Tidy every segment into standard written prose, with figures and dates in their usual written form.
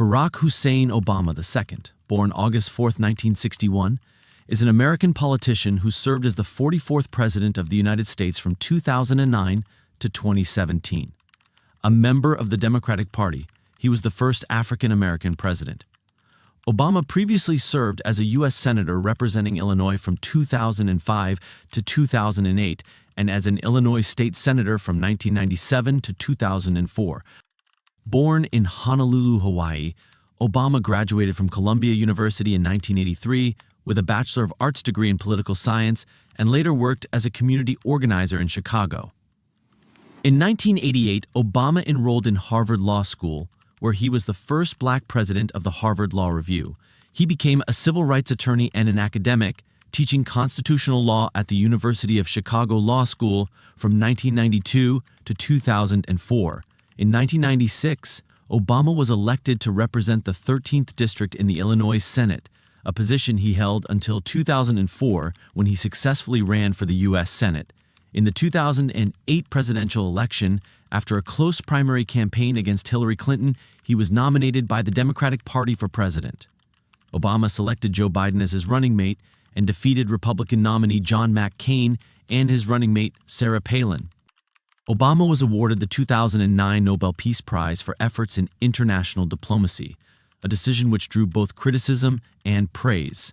Barack Hussein Obama II, born August 4, 1961, is an American politician who served as the 44th President of the United States from 2009 to 2017. A member of the Democratic Party, he was the first African-American president. Obama previously served as a U.S. Senator representing Illinois from 2005 to 2008 and as an Illinois State Senator from 1997 to 2004. Born in Honolulu, Hawaii, Obama graduated from Columbia University in 1983 with a Bachelor of Arts degree in political science and later worked as a community organizer in Chicago. In 1988, Obama enrolled in Harvard Law School, where he was the first black president of the Harvard Law Review. He became a civil rights attorney and an academic, teaching constitutional law at the University of Chicago Law School from 1992 to 2004. In 1996, Obama was elected to represent the 13th District in the Illinois Senate, a position he held until 2004 when he successfully ran for the U.S. Senate. In the 2008 presidential election, after a close primary campaign against Hillary Clinton, he was nominated by the Democratic Party for president. Obama selected Joe Biden as his running mate and defeated Republican nominee John McCain and his running mate Sarah Palin. Obama was awarded the 2009 Nobel Peace Prize for efforts in international diplomacy, a decision which drew both criticism and praise.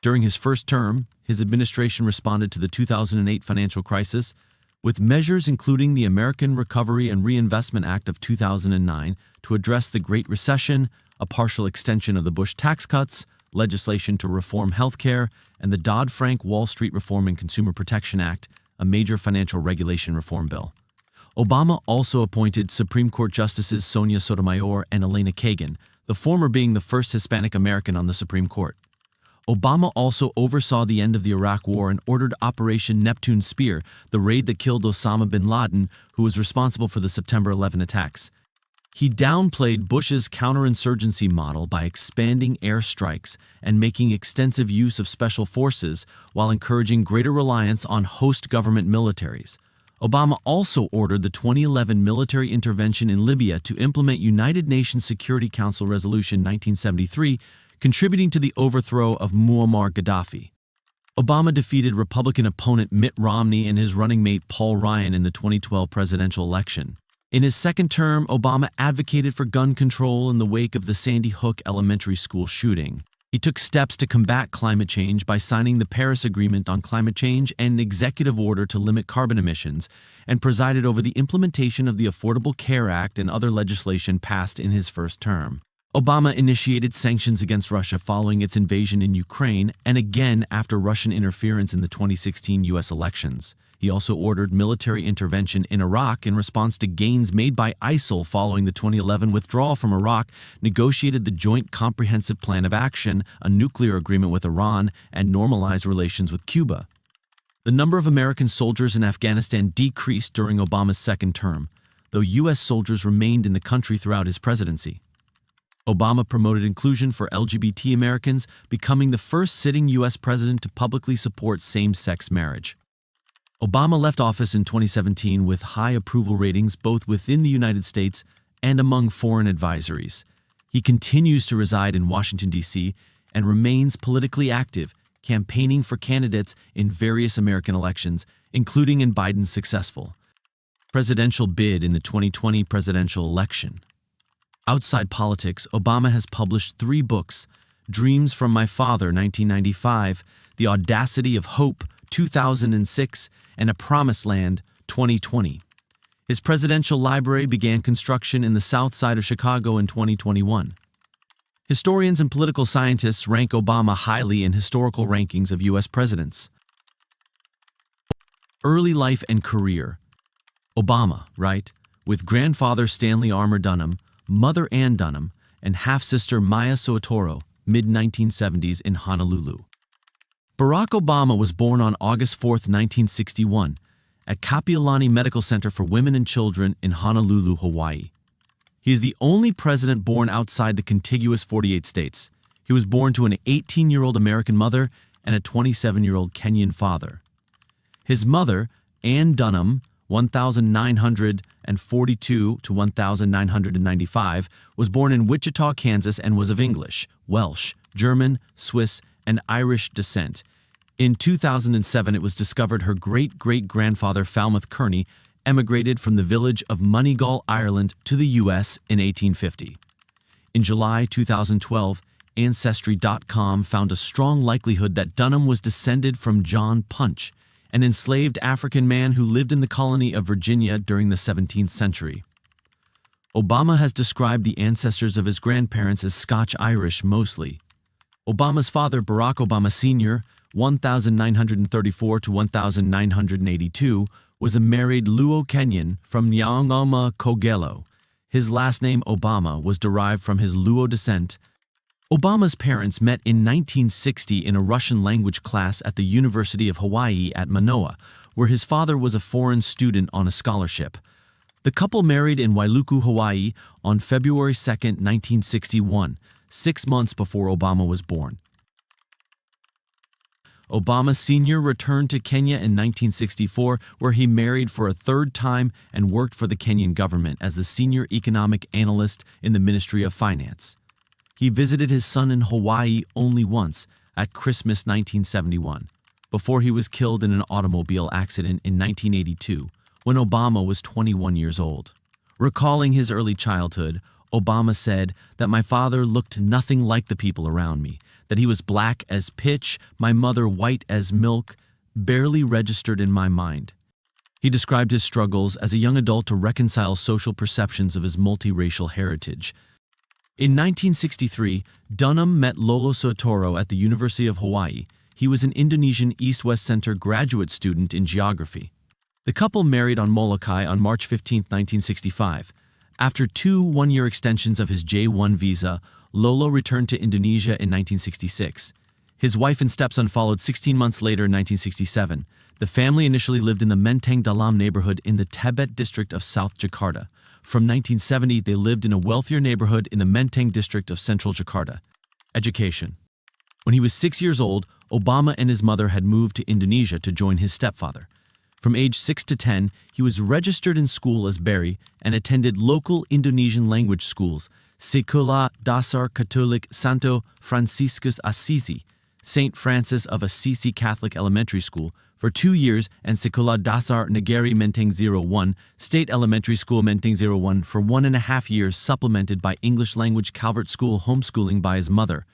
During his first term, his administration responded to the 2008 financial crisis with measures including the American Recovery and Reinvestment Act of 2009 to address the Great Recession, a partial extension of the Bush tax cuts, legislation to reform health care, and the Dodd-Frank Wall Street Reform and Consumer Protection Act, a major financial regulation reform bill. Obama also appointed Supreme Court Justices Sonia Sotomayor and Elena Kagan, the former being the first Hispanic American on the Supreme Court. Obama also oversaw the end of the Iraq War and ordered Operation Neptune Spear, the raid that killed Osama bin Laden, who was responsible for the September 11 attacks. He downplayed Bush's counterinsurgency model by expanding airstrikes and making extensive use of special forces while encouraging greater reliance on host government militaries. Obama also ordered the 2011 military intervention in Libya to implement United Nations Security Council Resolution 1973, contributing to the overthrow of Muammar Gaddafi. Obama defeated Republican opponent Mitt Romney and his running mate Paul Ryan in the 2012 presidential election. In his second term, Obama advocated for gun control in the wake of the Sandy Hook Elementary School shooting. He took steps to combat climate change by signing the Paris Agreement on Climate Change and an executive order to limit carbon emissions, and presided over the implementation of the Affordable Care Act and other legislation passed in his first term. Obama initiated sanctions against Russia following its invasion in Ukraine and again after Russian interference in the 2016 U.S. elections. He also ordered military intervention in Iraq in response to gains made by ISIL following the 2011 withdrawal from Iraq, negotiated the Joint Comprehensive Plan of Action, a nuclear agreement with Iran, and normalized relations with Cuba. The number of American soldiers in Afghanistan decreased during Obama's second term, though U.S. soldiers remained in the country throughout his presidency. Obama promoted inclusion for LGBT Americans, becoming the first sitting U.S. president to publicly support same-sex marriage. Obama left office in 2017 with high approval ratings both within the United States and among foreign advisories. He continues to reside in Washington, D.C., and remains politically active, campaigning for candidates in various American elections, including in Biden's successful presidential bid in the 2020 presidential election. Outside politics, Obama has published 3 books: Dreams from My Father, 1995, The Audacity of Hope, 2006, and A Promised Land, 2020. His presidential library began construction in the south side of Chicago in 2021. Historians and political scientists rank Obama highly in historical rankings of U.S. presidents. Early life and career. Obama, right, with grandfather Stanley Armour Dunham, mother Ann Dunham, and half-sister Maya Soetoro, mid-1970s in Honolulu. Barack Obama was born on August 4, 1961, at Kapiolani Medical Center for Women and Children in Honolulu, Hawaii. He is the only president born outside the contiguous 48 states. He was born to an 18-year-old American mother and a 27-year-old Kenyan father. His mother, Ann Dunham, (1942 to 1995), was born in Wichita, Kansas, and was of English, Welsh, German, Swiss, and Irish descent. In 2007, it was discovered her great-great-grandfather, Falmouth Kearney, emigrated from the village of Moneygall, Ireland, to the U.S. in 1850. In July 2012, Ancestry.com found a strong likelihood that Dunham was descended from John Punch, an enslaved African man who lived in the colony of Virginia during the 17th century. Obama has described the ancestors of his grandparents as Scotch-Irish mostly. Obama's father, Barack Obama Sr., 1934 to 1982, was a married Luo-Kenyan from Nyangoma, Kogelo. His last name, Obama, was derived from his Luo descent. Obama's parents met in 1960 in a Russian language class at the University of Hawaii at Manoa, where his father was a foreign student on a scholarship. The couple married in Wailuku, Hawaii on February 2, 1961, 6 months before Obama was born. Obama Sr. returned to Kenya in 1964, where he married for a third time and worked for the Kenyan government as the senior economic analyst in the Ministry of Finance. He visited his son in Hawaii only once, at Christmas 1971, before he was killed in an automobile accident in 1982, when Obama was 21 years old. Recalling his early childhood, Obama said that my father looked nothing like the people around me, that he was black as pitch, my mother white as milk, barely registered in my mind. He described his struggles as a young adult to reconcile social perceptions of his multiracial heritage. In 1963, Dunham met Lolo Soetoro at the University of Hawaii. He was an Indonesian East-West Center graduate student in geography. The couple married on Molokai on March 15, 1965. After 2 one-year extensions of his J-1 visa, Lolo returned to Indonesia in 1966. His wife and stepson followed 16 months later in 1967. The family initially lived in the Menteng Dalam neighborhood in the Tebet district of South Jakarta. From 1970, they lived in a wealthier neighborhood in the Menteng district of Central Jakarta. Education. When he was 6 years old, Obama and his mother had moved to Indonesia to join his stepfather. From age 6 to 10, he was registered in school as Barry and attended local Indonesian language schools, Sekolah Dasar Katolik Santo Franciscus Assisi, St. Francis of Assisi Catholic Elementary School, for 2 years, and Sekolah Dasar Negeri Menteng 01, State Elementary School Menteng 01, for 1.5 years, supplemented by English language Calvert School homeschooling by his mother.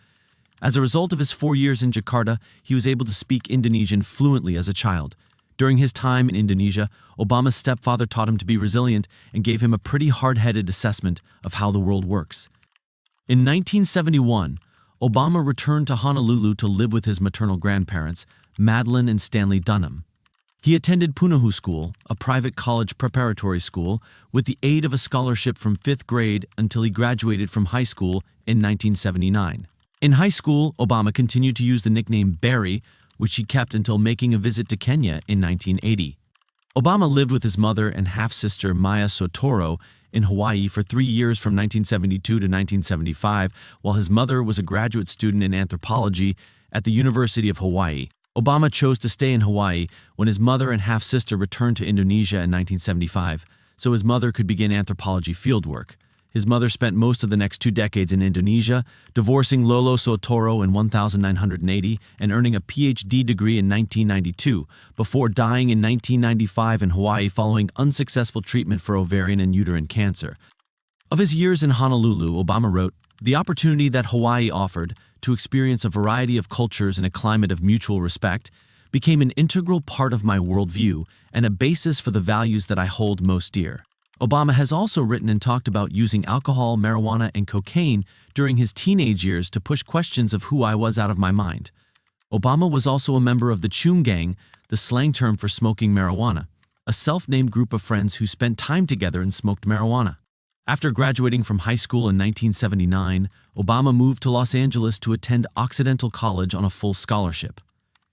As a result of his 4 years in Jakarta, he was able to speak Indonesian fluently as a child. During his time in Indonesia, Obama's stepfather taught him to be resilient and gave him a pretty hard-headed assessment of how the world works. In 1971, Obama returned to Honolulu to live with his maternal grandparents, Madeline and Stanley Dunham. He attended Punahou School, a private college preparatory school, with the aid of a scholarship from 5th grade until he graduated from high school in 1979. In high school, Obama continued to use the nickname Barry, which he kept until making a visit to Kenya in 1980. Obama lived with his mother and half-sister Maya Soetoro in Hawaii for 3 years from 1972 to 1975, while his mother was a graduate student in anthropology at the University of Hawaii. Obama chose to stay in Hawaii when his mother and half-sister returned to Indonesia in 1975, so his mother could begin anthropology fieldwork. His mother spent most of the next 2 decades in Indonesia, divorcing Lolo Soetoro in 1980 and earning a PhD degree in 1992, before dying in 1995 in Hawaii following unsuccessful treatment for ovarian and uterine cancer. Of his years in Honolulu, Obama wrote, "The opportunity that Hawaii offered to experience a variety of cultures in a climate of mutual respect became an integral part of my worldview and a basis for the values that I hold most dear." Obama has also written and talked about using alcohol, marijuana, and cocaine during his teenage years to push questions of who I was out of my mind. Obama was also a member of the Choom Gang, the slang term for smoking marijuana, a self-named group of friends who spent time together and smoked marijuana. After graduating from high school in 1979, Obama moved to Los Angeles to attend Occidental College on a full scholarship.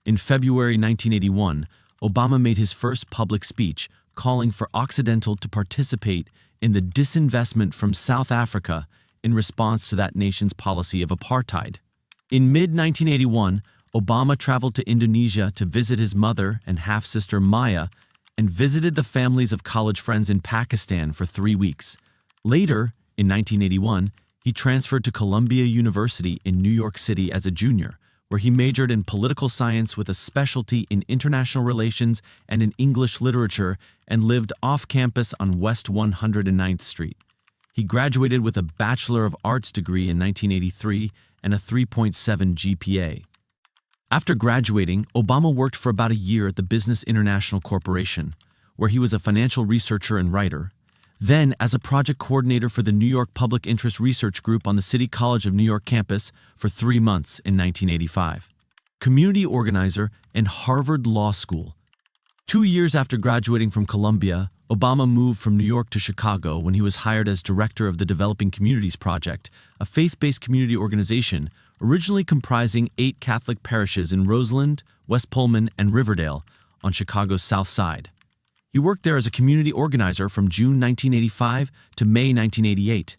In February 1981, Obama made his first public speech, calling for Occidental to participate in the disinvestment from South Africa in response to that nation's policy of apartheid. In mid-1981, Obama traveled to Indonesia to visit his mother and half-sister Maya and visited the families of college friends in Pakistan for 3 weeks. Later, in 1981, he transferred to Columbia University in New York City as a junior, where he majored in political science with a specialty in international relations and in English literature, and lived off-campus on West 109th Street. He graduated with a Bachelor of Arts degree in 1983 and a 3.7 GPA. After graduating, Obama worked for about a year at the Business International Corporation, where he was a financial researcher and writer, then as a project coordinator for the New York Public Interest Research Group on the City College of New York campus for 3 months in 1985. Community organizer and Harvard Law School. 2 years after graduating from Columbia, Obama moved from New York to Chicago when he was hired as director of the Developing Communities Project, a faith-based community organization originally comprising 8 Catholic parishes in Roseland, West Pullman, and Riverdale on Chicago's South Side. He worked there as a community organizer from June 1985 to May 1988.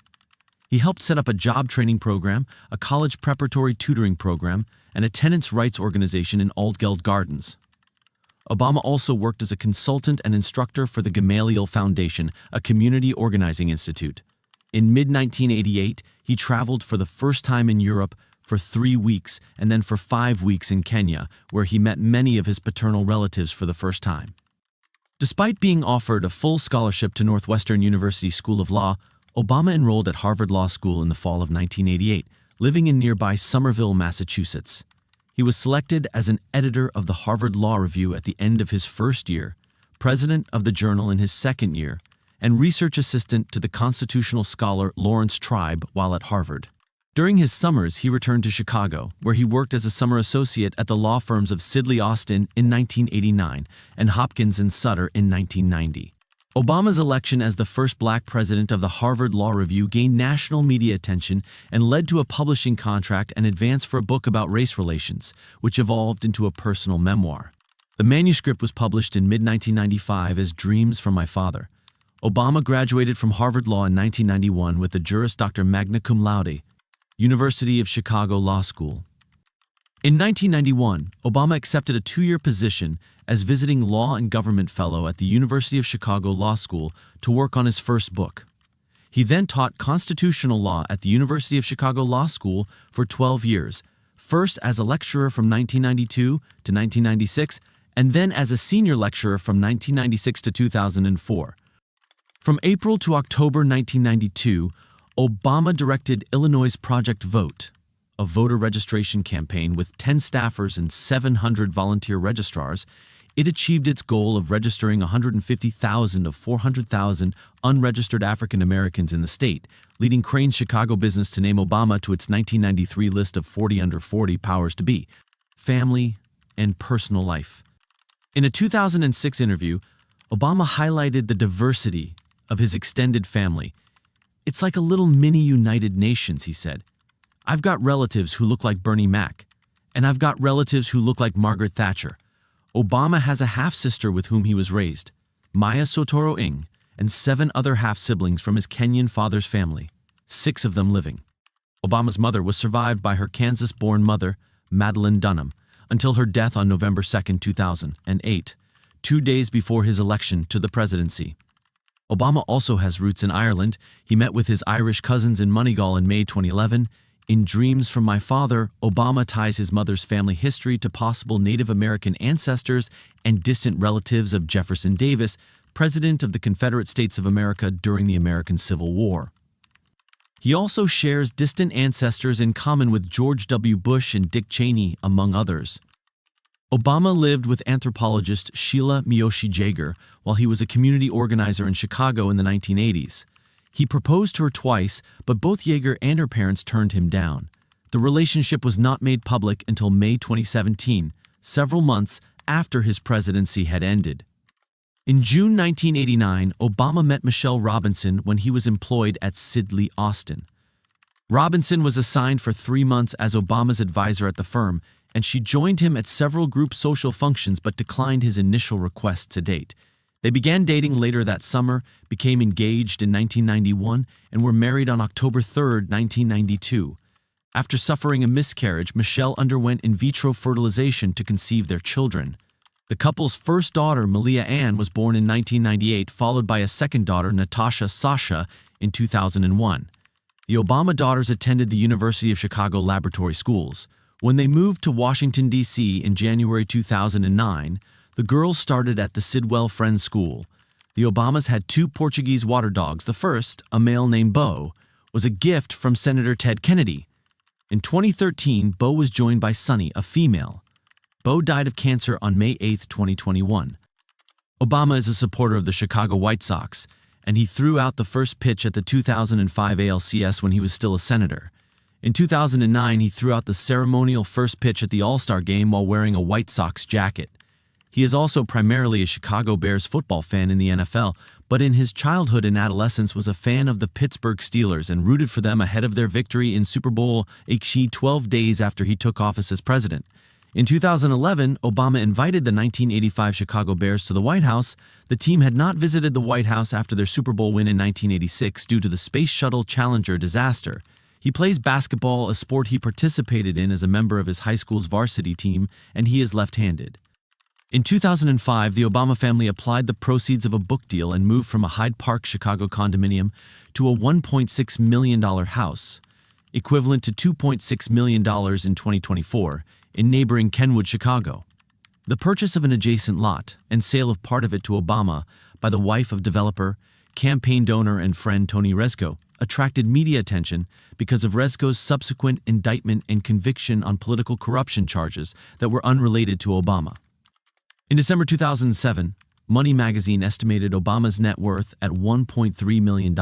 He helped set up a job training program, a college preparatory tutoring program, and a tenants' rights organization in Altgeld Gardens. Obama also worked as a consultant and instructor for the Gamaliel Foundation, a community organizing institute. In mid-1988, he traveled for the first time in Europe for 3 weeks and then for 5 weeks in Kenya, where he met many of his paternal relatives for the first time. Despite being offered a full scholarship to Northwestern University School of Law, Obama enrolled at Harvard Law School in the fall of 1988, living in nearby Somerville, Massachusetts. He was selected as an editor of the Harvard Law Review at the end of his first year, president of the journal in his second year, and research assistant to the constitutional scholar Lawrence Tribe while at Harvard. During his summers, he returned to Chicago, where he worked as a summer associate at the law firms of Sidley Austin in 1989 and Hopkins and Sutter in 1990. Obama's election as the first black president of the Harvard Law Review gained national media attention and led to a publishing contract and advance for a book about race relations, which evolved into a personal memoir. The manuscript was published in mid-1995 as Dreams from My Father. Obama graduated from Harvard Law in 1991 with the Juris Doctor magna cum laude, University of Chicago Law School. In 1991, Obama accepted a 2-year position as visiting law and government fellow at the University of Chicago Law School to work on his first book. He then taught constitutional law at the University of Chicago Law School for 12 years, first as a lecturer from 1992 to 1996, and then as a senior lecturer from 1996 to 2004. From April to October 1992, Obama directed Illinois' Project Vote, a voter registration campaign with 10 staffers and 700 volunteer registrars. It achieved its goal of registering 150,000 of 400,000 unregistered African Americans in the state, leading Crane's Chicago business to name Obama to its 1993 list of 40 under 40 powers to be, family, and personal life. In a 2006 interview, Obama highlighted the diversity of his extended family. "It's like a little mini United Nations," he said. "I've got relatives who look like Bernie Mac, and I've got relatives who look like Margaret Thatcher." Obama has a half-sister with whom he was raised, Maya Sotoro Ing, and 7 other half-siblings from his Kenyan father's family, 6 of them living. Obama's mother was survived by her Kansas-born mother, Madeline Dunham, until her death on November 2, 2008, 2 days before his election to the presidency. Obama also has roots in Ireland. He met with his Irish cousins in Moneygall in May 2011. In Dreams from My Father, Obama ties his mother's family history to possible Native American ancestors and distant relatives of Jefferson Davis, President of the Confederate States of America during the American Civil War. He also shares distant ancestors in common with George W. Bush and Dick Cheney, among others. Obama lived with anthropologist Sheila Miyoshi Jager while he was a community organizer in Chicago in the 1980s. He proposed to her twice, but both Jager and her parents turned him down. The relationship was not made public until May 2017, several months after his presidency had ended. In June 1989, Obama met Michelle Robinson when he was employed at Sidley Austin. Robinson was assigned for 3 months as Obama's advisor at the firm, and she joined him at several group social functions but declined his initial request to date. They began dating later that summer, became engaged in 1991, and were married on October 3, 1992. After suffering a miscarriage, Michelle underwent in vitro fertilization to conceive their children. The couple's first daughter, Malia Ann, was born in 1998, followed by a second daughter, Natasha Sasha, in 2001. The Obama daughters attended the University of Chicago Laboratory Schools. When they moved to Washington, D.C. in January 2009, the girls started at the Sidwell Friends School. The Obamas had two Portuguese water dogs. The first, a male named Bo, was a gift from Senator Ted Kennedy. In 2013, Bo was joined by Sunny, a female. Bo died of cancer on May 8, 2021. Obama is a supporter of the Chicago White Sox, and he threw out the first pitch at the 2005 ALCS when he was still a senator. In 2009, he threw out the ceremonial first pitch at the All-Star Game while wearing a White Sox jacket. He is also primarily a Chicago Bears football fan in the NFL, but in his childhood and adolescence was a fan of the Pittsburgh Steelers and rooted for them ahead of their victory in Super Bowl LXX 12 days after he took office as president. In 2011, Obama invited the 1985 Chicago Bears to the White House. The team had not visited the White House after their Super Bowl win in 1986 due to the Space Shuttle Challenger disaster. He plays basketball, a sport he participated in as a member of his high school's varsity team, and he is left-handed. In 2005, the Obama family applied the proceeds of a book deal and moved from a Hyde Park, Chicago condominium to a $1.6 million house, equivalent to $2.6 million in 2024, in neighboring Kenwood, Chicago. The purchase of an adjacent lot and sale of part of it to Obama by the wife of developer, campaign donor, and friend Tony Rezko attracted media attention because of Rezko's subsequent indictment and conviction on political corruption charges that were unrelated to Obama. In December 2007, Money magazine estimated Obama's net worth at $1.3 million,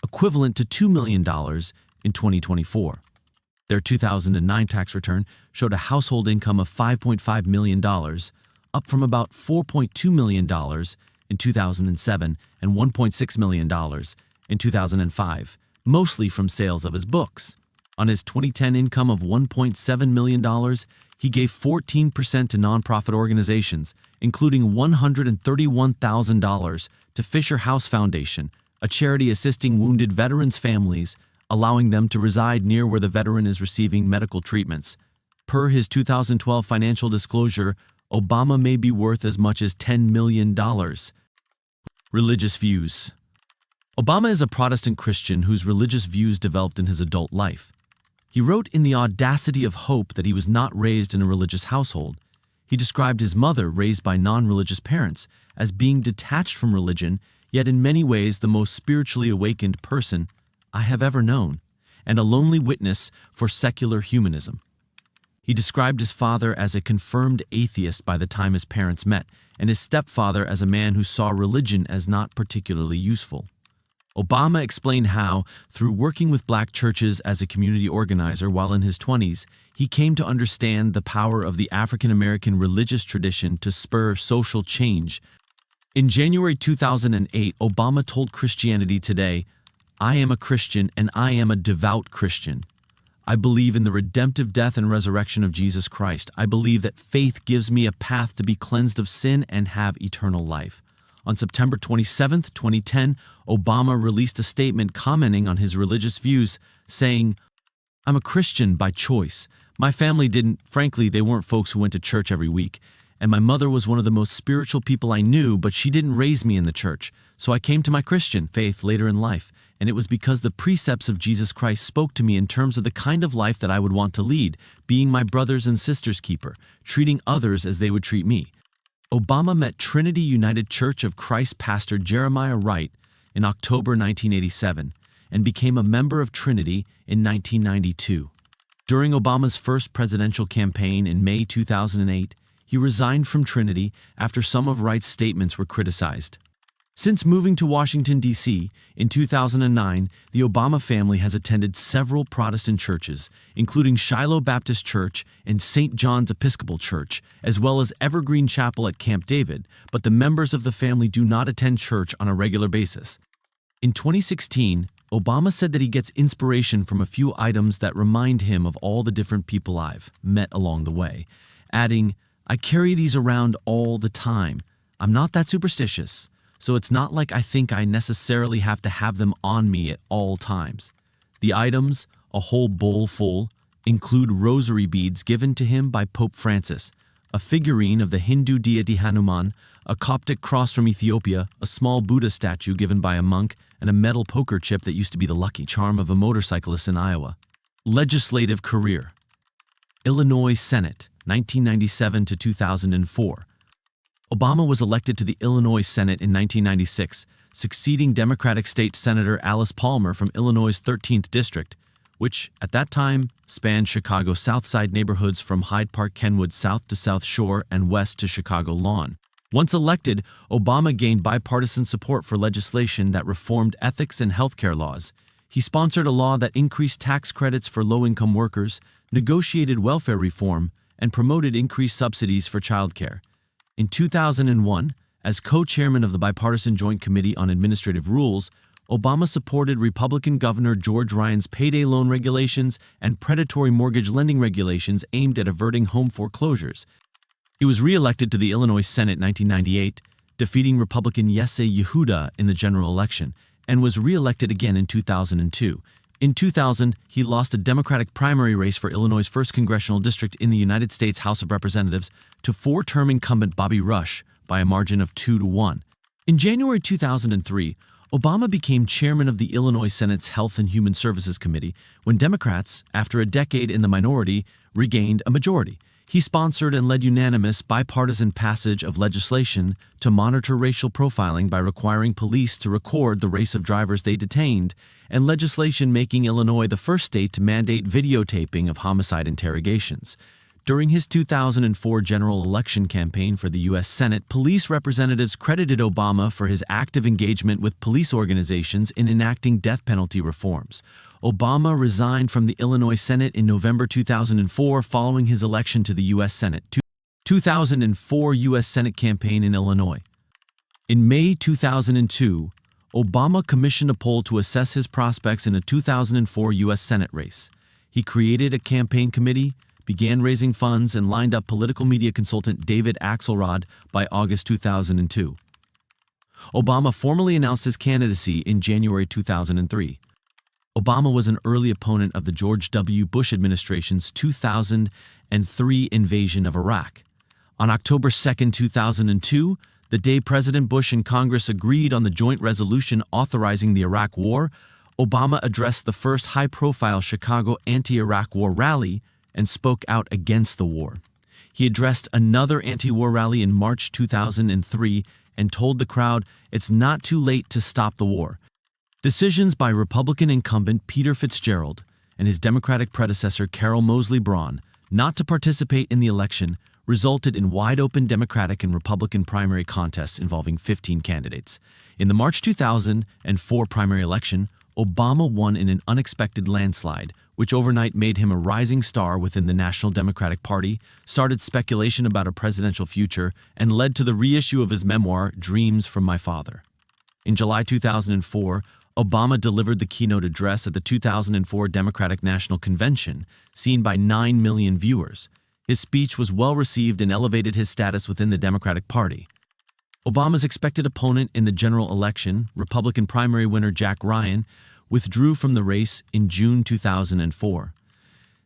equivalent to $2 million in 2024. Their 2009 tax return showed a household income of $5.5 million, up from about $4.2 million in 2007 and $1.6 million in 2005, mostly from sales of his books. On his 2010 income of $1.7 million, he gave 14% to nonprofit organizations, including $131,000 to Fisher House Foundation, a charity assisting wounded veterans' families, allowing them to reside near where the veteran is receiving medical treatments. Per his 2012 financial disclosure, Obama may be worth as much as $10 million. Religious views. Obama is a Protestant Christian whose religious views developed in his adult life. He wrote in The Audacity of Hope that he was not raised in a religious household. He described his mother, raised by non-religious parents, as being detached from religion, yet in many ways the most spiritually awakened person I have ever known, and a lonely witness for secular humanism. He described his father as a confirmed atheist by the time his parents met, and his stepfather as a man who saw religion as not particularly useful. Obama explained how, through working with black churches as a community organizer while in his 20s, he came to understand the power of the African American religious tradition to spur social change. In January 2008, Obama told Christianity Today, "I am a Christian and I am a devout Christian. I believe in the redemptive death and resurrection of Jesus Christ. I believe that faith gives me a path to be cleansed of sin and have eternal life." On September 27, 2010, Obama released a statement commenting on his religious views, saying, "I'm a Christian by choice. My family didn't, frankly, they weren't folks who went to church every week. And my mother was one of the most spiritual people I knew, but she didn't raise me in the church. So I came to my Christian faith later in life, and it was because the precepts of Jesus Christ spoke to me in terms of the kind of life that I would want to lead, being my brothers and sisters' keeper, treating others as they would treat me." Obama met Trinity United Church of Christ pastor Jeremiah Wright in October 1987 and became a member of Trinity in 1992. During Obama's first presidential campaign in May 2008, he resigned from Trinity after some of Wright's statements were criticized. Since moving to Washington, D.C. in 2009, the Obama family has attended several Protestant churches, including Shiloh Baptist Church and St. John's Episcopal Church, as well as Evergreen Chapel at Camp David, but the members of the family do not attend church on a regular basis. In 2016, Obama said that he gets inspiration from a few items that remind him of all the different people I've met along the way, adding, "I carry these around all the time. I'm not that superstitious. So it's not like I think I necessarily have to have them on me at all times." The items, a whole bowl full, include rosary beads given to him by Pope Francis, a figurine of the Hindu deity Hanuman, a Coptic cross from Ethiopia, a small Buddha statue given by a monk, and a metal poker chip that used to be the lucky charm of a motorcyclist in Iowa. Legislative career. Illinois Senate, 1997 to 2004. Obama was elected to the Illinois Senate in 1996, succeeding Democratic State Senator Alice Palmer from Illinois' 13th District, which, at that time, spanned Chicago's South Side neighborhoods from Hyde Park Kenwood south to South Shore and west to Chicago Lawn. Once elected, Obama gained bipartisan support for legislation that reformed ethics and healthcare laws. He sponsored a law that increased tax credits for low-income workers, negotiated welfare reform, and promoted increased subsidies for childcare. In 2001, as co-chairman of the Bipartisan Joint Committee on Administrative Rules, Obama supported Republican Governor George Ryan's payday loan regulations and predatory mortgage lending regulations aimed at averting home foreclosures. He was re-elected to the Illinois Senate in 1998, defeating Republican Yesay Yehuda in the general election, and was re-elected again in 2002. In 2000, he lost a Democratic primary race for Illinois' 1st congressional district in the United States House of Representatives to four-term incumbent Bobby Rush by a margin of 2-1. In January 2003, Obama became chairman of the Illinois Senate's Health and Human Services Committee when Democrats, after a decade in the minority, regained a majority. He sponsored and led unanimous bipartisan passage of legislation to monitor racial profiling by requiring police to record the race of drivers they detained, and legislation making Illinois the first state to mandate videotaping of homicide interrogations. During his 2004 general election campaign for the U.S. Senate, police representatives credited Obama for his active engagement with police organizations in enacting death penalty reforms. Obama resigned from the Illinois Senate in November 2004 following his election to the U.S. Senate. 2004 U.S. Senate campaign in Illinois. In May 2002, Obama commissioned a poll to assess his prospects in a 2004 U.S. Senate race. He created a campaign committee, began raising funds, and lined up political media consultant David Axelrod by August 2002. Obama formally announced his candidacy in January 2003. Obama was an early opponent of the George W. Bush administration's 2003 invasion of Iraq. On October 2, 2002, the day President Bush and Congress agreed on the joint resolution authorizing the Iraq War, Obama addressed the first high-profile Chicago anti-Iraq war rally and spoke out against the war. He addressed another anti-war rally in March 2003 and told the crowd it's not too late to stop the war. Decisions by Republican incumbent Peter Fitzgerald and his Democratic predecessor Carol Moseley Braun not to participate in the election resulted in wide-open Democratic and Republican primary contests involving 15 candidates. In the March 2004 primary election, Obama won in an unexpected landslide, which overnight made him a rising star within the National Democratic Party, started speculation about a presidential future, and led to the reissue of his memoir, Dreams from My Father. In July 2004, Obama delivered the keynote address at the 2004 Democratic National Convention, seen by 9 million viewers. His speech was well received and elevated his status within the Democratic Party. Obama's expected opponent in the general election, Republican primary winner Jack Ryan, withdrew from the race in June 2004.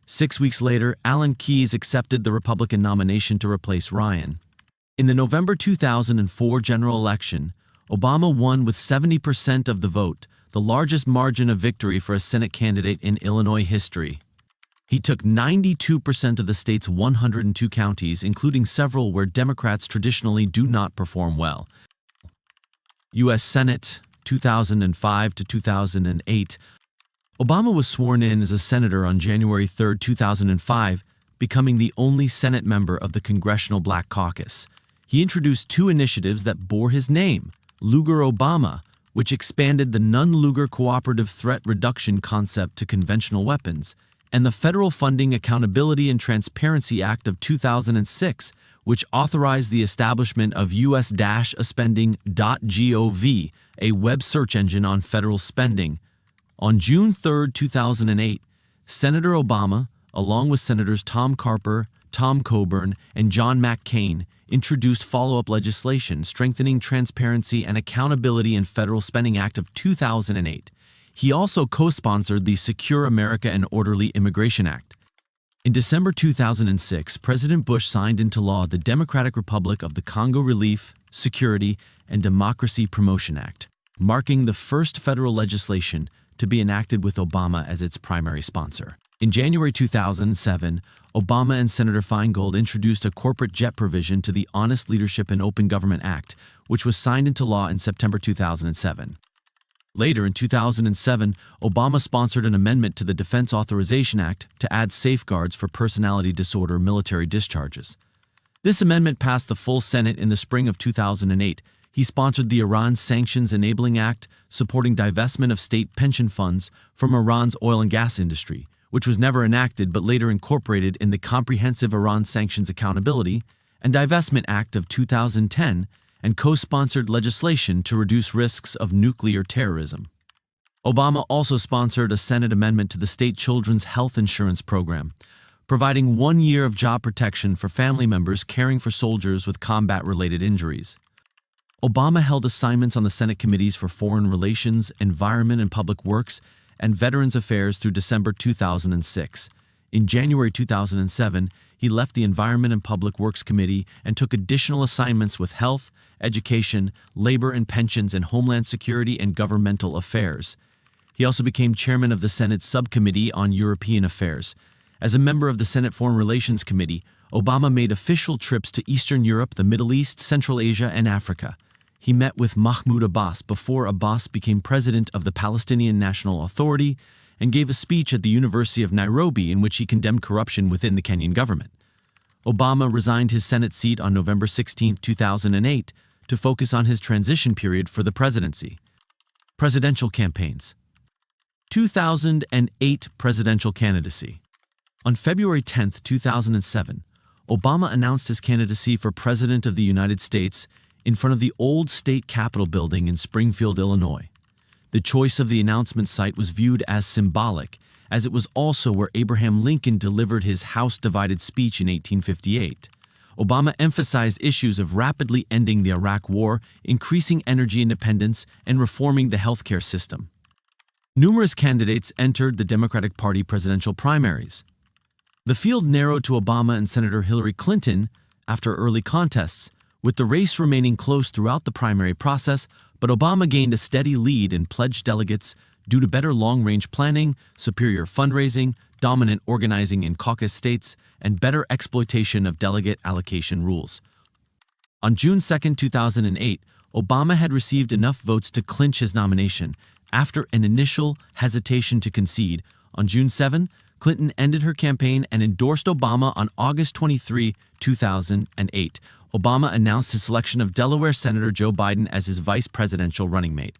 6 weeks later, Alan Keyes accepted the Republican nomination to replace Ryan. In the November 2004 general election, Obama won with 70% of the vote, the largest margin of victory for a Senate candidate in Illinois history. He took 92% of the state's 102 counties, including several where Democrats traditionally do not perform well. U.S. Senate, 2005 to 2008. Obama was sworn in as a senator on January 3, 2005, becoming the only Senate member of the Congressional Black Caucus. He introduced two initiatives that bore his name: Lugar-Obama, which expanded the non-Lugar cooperative threat reduction concept to conventional weapons, and the Federal Funding Accountability and Transparency Act of 2006, which authorized the establishment of us-spending.gov, a web search engine on federal spending. On June 3, 2008, Senator Obama, along with Senators Tom Carper, Tom Coburn, and John McCain, introduced follow-up legislation strengthening transparency and accountability in Federal Spending Act of 2008. He also co-sponsored the Secure America and Orderly Immigration Act. In December 2006, President Bush signed into law the Democratic Republic of the Congo Relief, Security, and Democracy Promotion Act, marking the first federal legislation to be enacted with Obama as its primary sponsor. In January 2007, Obama and Senator Feingold introduced a corporate jet provision to the Honest Leadership and Open Government Act, which was signed into law in September 2007. Later, in 2007, Obama sponsored an amendment to the Defense Authorization Act to add safeguards for personality disorder military discharges. This amendment passed the full Senate in the spring of 2008. He sponsored the Iran Sanctions Enabling Act, supporting divestment of state pension funds from Iran's oil and gas industry, which was never enacted but later incorporated in the Comprehensive Iran Sanctions Accountability and Divestment Act of 2010, and co-sponsored legislation to reduce risks of nuclear terrorism. Obama also sponsored a Senate amendment to the state children's health insurance program, providing 1 year of job protection for family members caring for soldiers with combat-related injuries. Obama held assignments on the Senate committees for Foreign Relations, Environment and Public Works, and Veterans Affairs through December 2006. In January 2007, he left the Environment and Public Works Committee and took additional assignments with Health, Education, Labor and Pensions, and Homeland Security and Governmental Affairs. He also became chairman of the Senate Subcommittee on European Affairs. As a member of the Senate Foreign Relations Committee, Obama made official trips to Eastern Europe, the Middle East, Central Asia, and Africa. He met with Mahmoud Abbas before Abbas became president of the Palestinian National Authority and gave a speech at the University of Nairobi in which he condemned corruption within the Kenyan government. Obama resigned his Senate seat on November 16, 2008, to focus on his transition period for the presidency. Presidential campaigns. 2008 presidential candidacy. On February 10, 2007, Obama announced his candidacy for President of the United States in front of the old state capitol building in Springfield, Illinois. The choice of the announcement site was viewed as symbolic, as it was also where Abraham Lincoln delivered his House-divided speech in 1858. Obama emphasized issues of rapidly ending the Iraq War, increasing energy independence, and reforming the healthcare system. Numerous candidates entered the Democratic Party presidential primaries. The field narrowed to Obama and Senator Hillary Clinton after early contests, with the race remaining close throughout the primary process, but Obama gained a steady lead in pledged delegates due to better long-range planning, superior fundraising, dominant organizing in caucus states, and better exploitation of delegate allocation rules. On June 2, 2008, Obama had received enough votes to clinch his nomination. After an initial hesitation to concede, on June 7, Clinton ended her campaign and endorsed Obama on August 23, 2008. Obama announced his selection of Delaware Senator Joe Biden as his vice presidential running mate.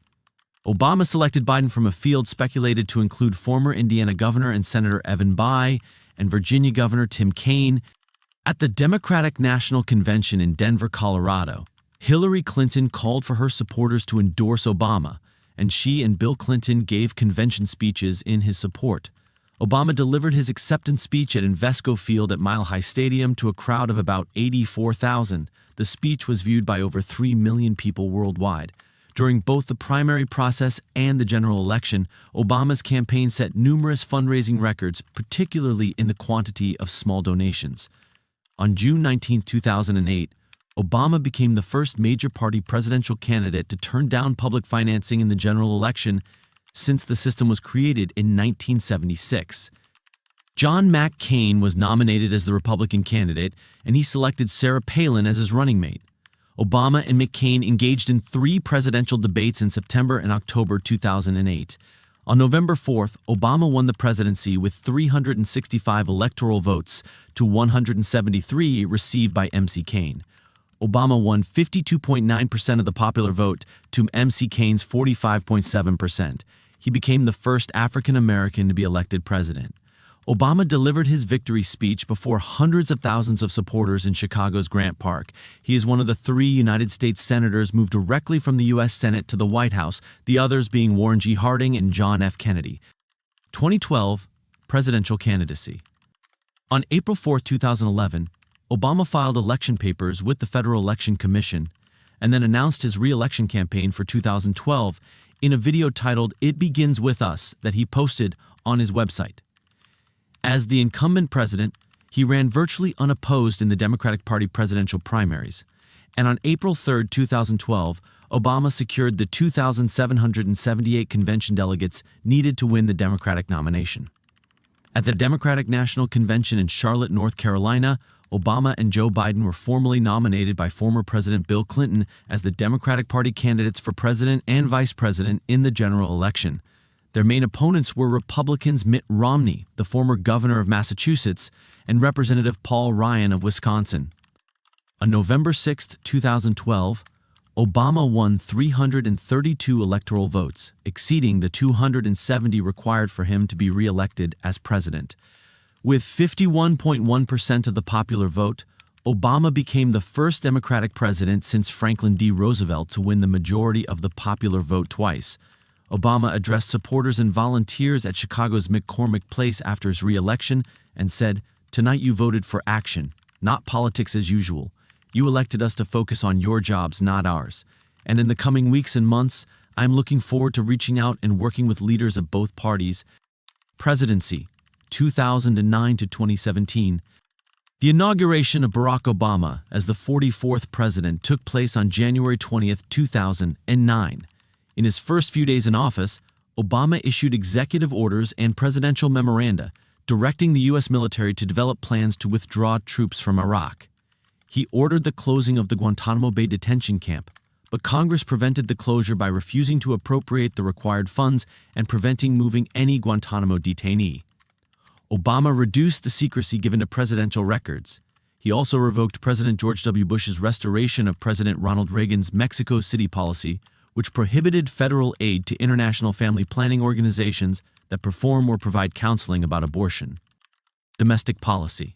Obama selected Biden from a field speculated to include former Indiana Governor and Senator Evan Bayh and Virginia Governor Tim Kaine. At the Democratic National Convention in Denver, Colorado, Hillary Clinton called for her supporters to endorse Obama, and she and Bill Clinton gave convention speeches in his support. Obama delivered his acceptance speech at Invesco Field at Mile High Stadium to a crowd of about 84,000. The speech was viewed by over 3 million people worldwide. During both the primary process and the general election, Obama's campaign set numerous fundraising records, particularly in the quantity of small donations. On June 19, 2008, Obama became the first major party presidential candidate to turn down public financing in the general election since the system was created in 1976. John McCain was nominated as the Republican candidate, and he selected Sarah Palin as his running mate. Obama and McCain engaged in 3 presidential debates in September and October 2008. On November 4th, Obama won the presidency with 365 electoral votes to 173 received by MC Kaine. Obama won 52.9% of the popular vote to MC Kaine's 45.7%. He became the first African American to be elected president. Obama delivered his victory speech before hundreds of thousands of supporters in Chicago's Grant Park. He is one of the 3 United States senators moved directly from the U.S. Senate to the White House, the others being Warren G. Harding and John F. Kennedy. 2012 presidential candidacy. On April 4, 2011, Obama filed election papers with the Federal Election Commission and then announced his re-election campaign for 2012 in a video titled "It Begins With Us" that he posted on his website. As the incumbent president, he ran virtually unopposed in the Democratic Party presidential primaries, and on April 3, 2012, Obama secured the 2,778 convention delegates needed to win the Democratic nomination. At the Democratic National Convention in Charlotte, North Carolina, Obama and Joe Biden were formally nominated by former President Bill Clinton as the Democratic Party candidates for president and vice president in the general election. Their main opponents were Republicans Mitt Romney, the former governor of Massachusetts, and Representative Paul Ryan of Wisconsin. On November 6, 2012, Obama won 332 electoral votes, exceeding the 270 required for him to be re-elected as president. With 51.1% of the popular vote, Obama became the first Democratic president since Franklin D. Roosevelt to win the majority of the popular vote twice. Obama addressed supporters and volunteers at Chicago's McCormick Place after his re-election and said, "Tonight you voted for action, not politics as usual. You elected us to focus on your jobs, not ours. And in the coming weeks and months, I'm looking forward to reaching out and working with leaders of both parties." Presidency, 2009 to 2017. The inauguration of Barack Obama as the 44th president took place on January 20, 2009. In his first few days in office, Obama issued executive orders and presidential memoranda directing the U.S. military to develop plans to withdraw troops from Iraq. He ordered the closing of the Guantanamo Bay detention camp, but Congress prevented the closure by refusing to appropriate the required funds and preventing moving any Guantanamo detainee. Obama reduced the secrecy given to presidential records. He also revoked President George W. Bush's restoration of President Ronald Reagan's Mexico City policy, which prohibited federal aid to international family planning organizations that perform or provide counseling about abortion. Domestic policy.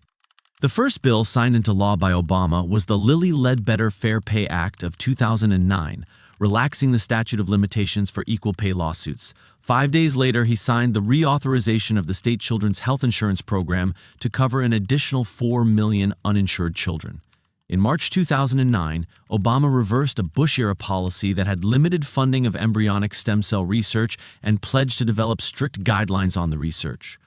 The first bill signed into law by Obama was the Lilly Ledbetter Fair Pay Act of 2009, relaxing the statute of limitations for equal pay lawsuits. 5 days later, he signed the reauthorization of the state children's health insurance program to cover an additional 4 million uninsured children. In March 2009, Obama reversed a Bush-era policy that had limited funding of embryonic stem cell research and pledged to develop strict guidelines on the research.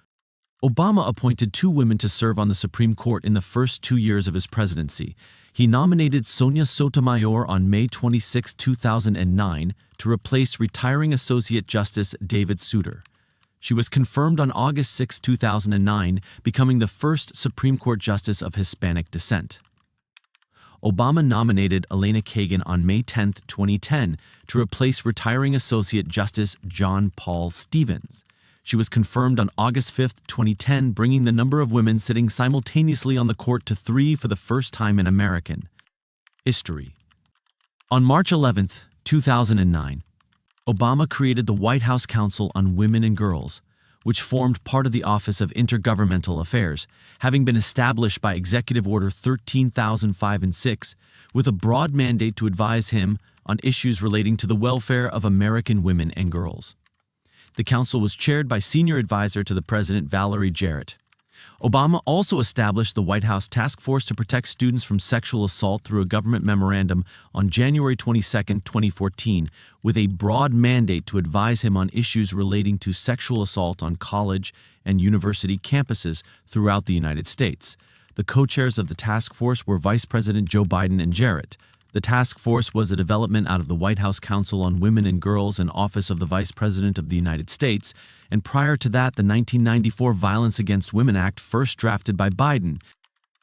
Obama appointed 2 women to serve on the Supreme Court in the first 2 years of his presidency. He nominated Sonia Sotomayor on May 26, 2009, to replace retiring Associate Justice David Souter. She was confirmed on August 6, 2009, becoming the first Supreme Court justice of Hispanic descent. Obama nominated Elena Kagan on May 10, 2010, to replace retiring Associate Justice John Paul Stevens. She was confirmed on August 5, 2010, bringing the number of women sitting simultaneously on the court to 3 for the first time in American history. On March 11, 2009, Obama created the White House Council on Women and Girls, which formed part of the Office of Intergovernmental Affairs, having been established by Executive Order 13,005 and 6, with a broad mandate to advise him on issues relating to the welfare of American women and girls. The council was chaired by Senior Advisor to the President Valerie Jarrett. Obama also established the White House Task Force to protect students from sexual assault through a government memorandum on January 22, 2014, with a broad mandate to advise him on issues relating to sexual assault on college and university campuses throughout the United States. The co-chairs of the task force were Vice President Joe Biden and Jarrett. The task force was a development out of the White House Council on Women and Girls and Office of the Vice President of the United States, and prior to that, the 1994 Violence Against Women Act, first drafted by Biden.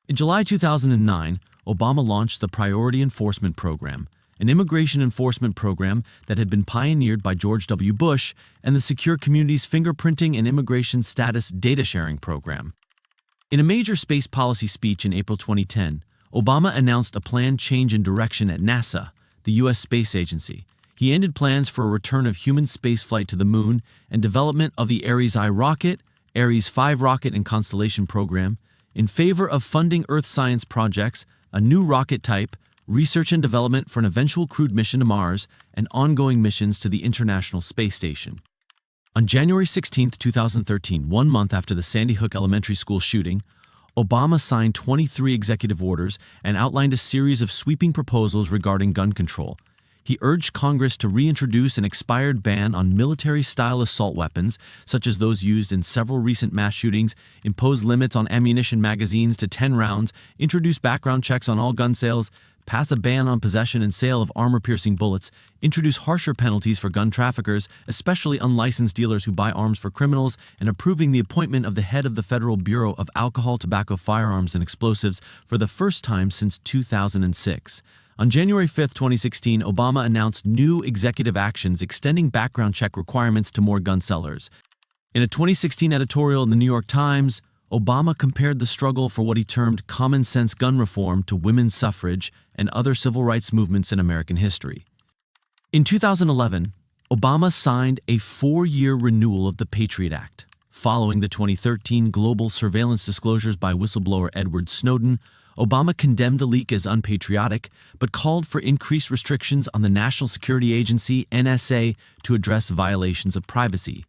In July 2009, Obama launched the Priority Enforcement Program, an immigration enforcement program that had been pioneered by George W. Bush, and the Secure Communities Fingerprinting and Immigration Status Data Sharing Program. In a major space policy speech in April 2010, Obama announced a planned change in direction at NASA, the U.S. space agency. He ended plans for a return of human spaceflight to the moon and development of the Ares I rocket, Ares 5 rocket and constellation program, in favor of funding Earth science projects, a new rocket type, research and development for an eventual crewed mission to Mars, and ongoing missions to the International Space Station. On January 16, 2013, 1 month after the Sandy Hook Elementary School shooting, Obama signed 23 executive orders and outlined a series of sweeping proposals regarding gun control. He urged Congress to reintroduce an expired ban on military-style assault weapons, such as those used in several recent mass shootings, impose limits on ammunition magazines to 10 rounds, introduce background checks on all gun sales, pass a ban on possession and sale of armor-piercing bullets, introduce harsher penalties for gun traffickers, especially unlicensed dealers who buy arms for criminals, and approving the appointment of the head of the Federal Bureau of Alcohol, Tobacco, Firearms, and Explosives for the first time since 2006. On January 5, 2016, Obama announced new executive actions extending background check requirements to more gun sellers. In a 2016 editorial in the New York Times, Obama compared the struggle for what he termed common-sense gun reform to women's suffrage and other civil rights movements in American history. In 2011, Obama signed a 4-year renewal of the Patriot Act. Following the 2013 global surveillance disclosures by whistleblower Edward Snowden, Obama condemned the leak as unpatriotic, but called for increased restrictions on the National Security Agency, NSA, to address violations of privacy.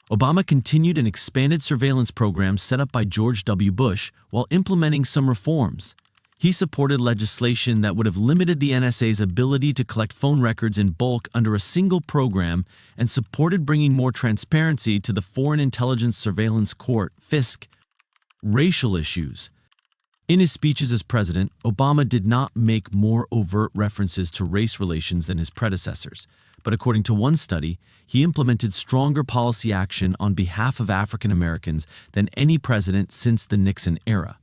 Obama continued an expanded surveillance program set up by George W. Bush while implementing some reforms. He supported legislation that would have limited the NSA's ability to collect phone records in bulk under a single program and supported bringing more transparency to the Foreign Intelligence Surveillance Court, FISC. Racial issues. In his speeches as president, Obama did not make more overt references to race relations than his predecessors, but according to one study, he implemented stronger policy action on behalf of African Americans than any president since the Nixon era.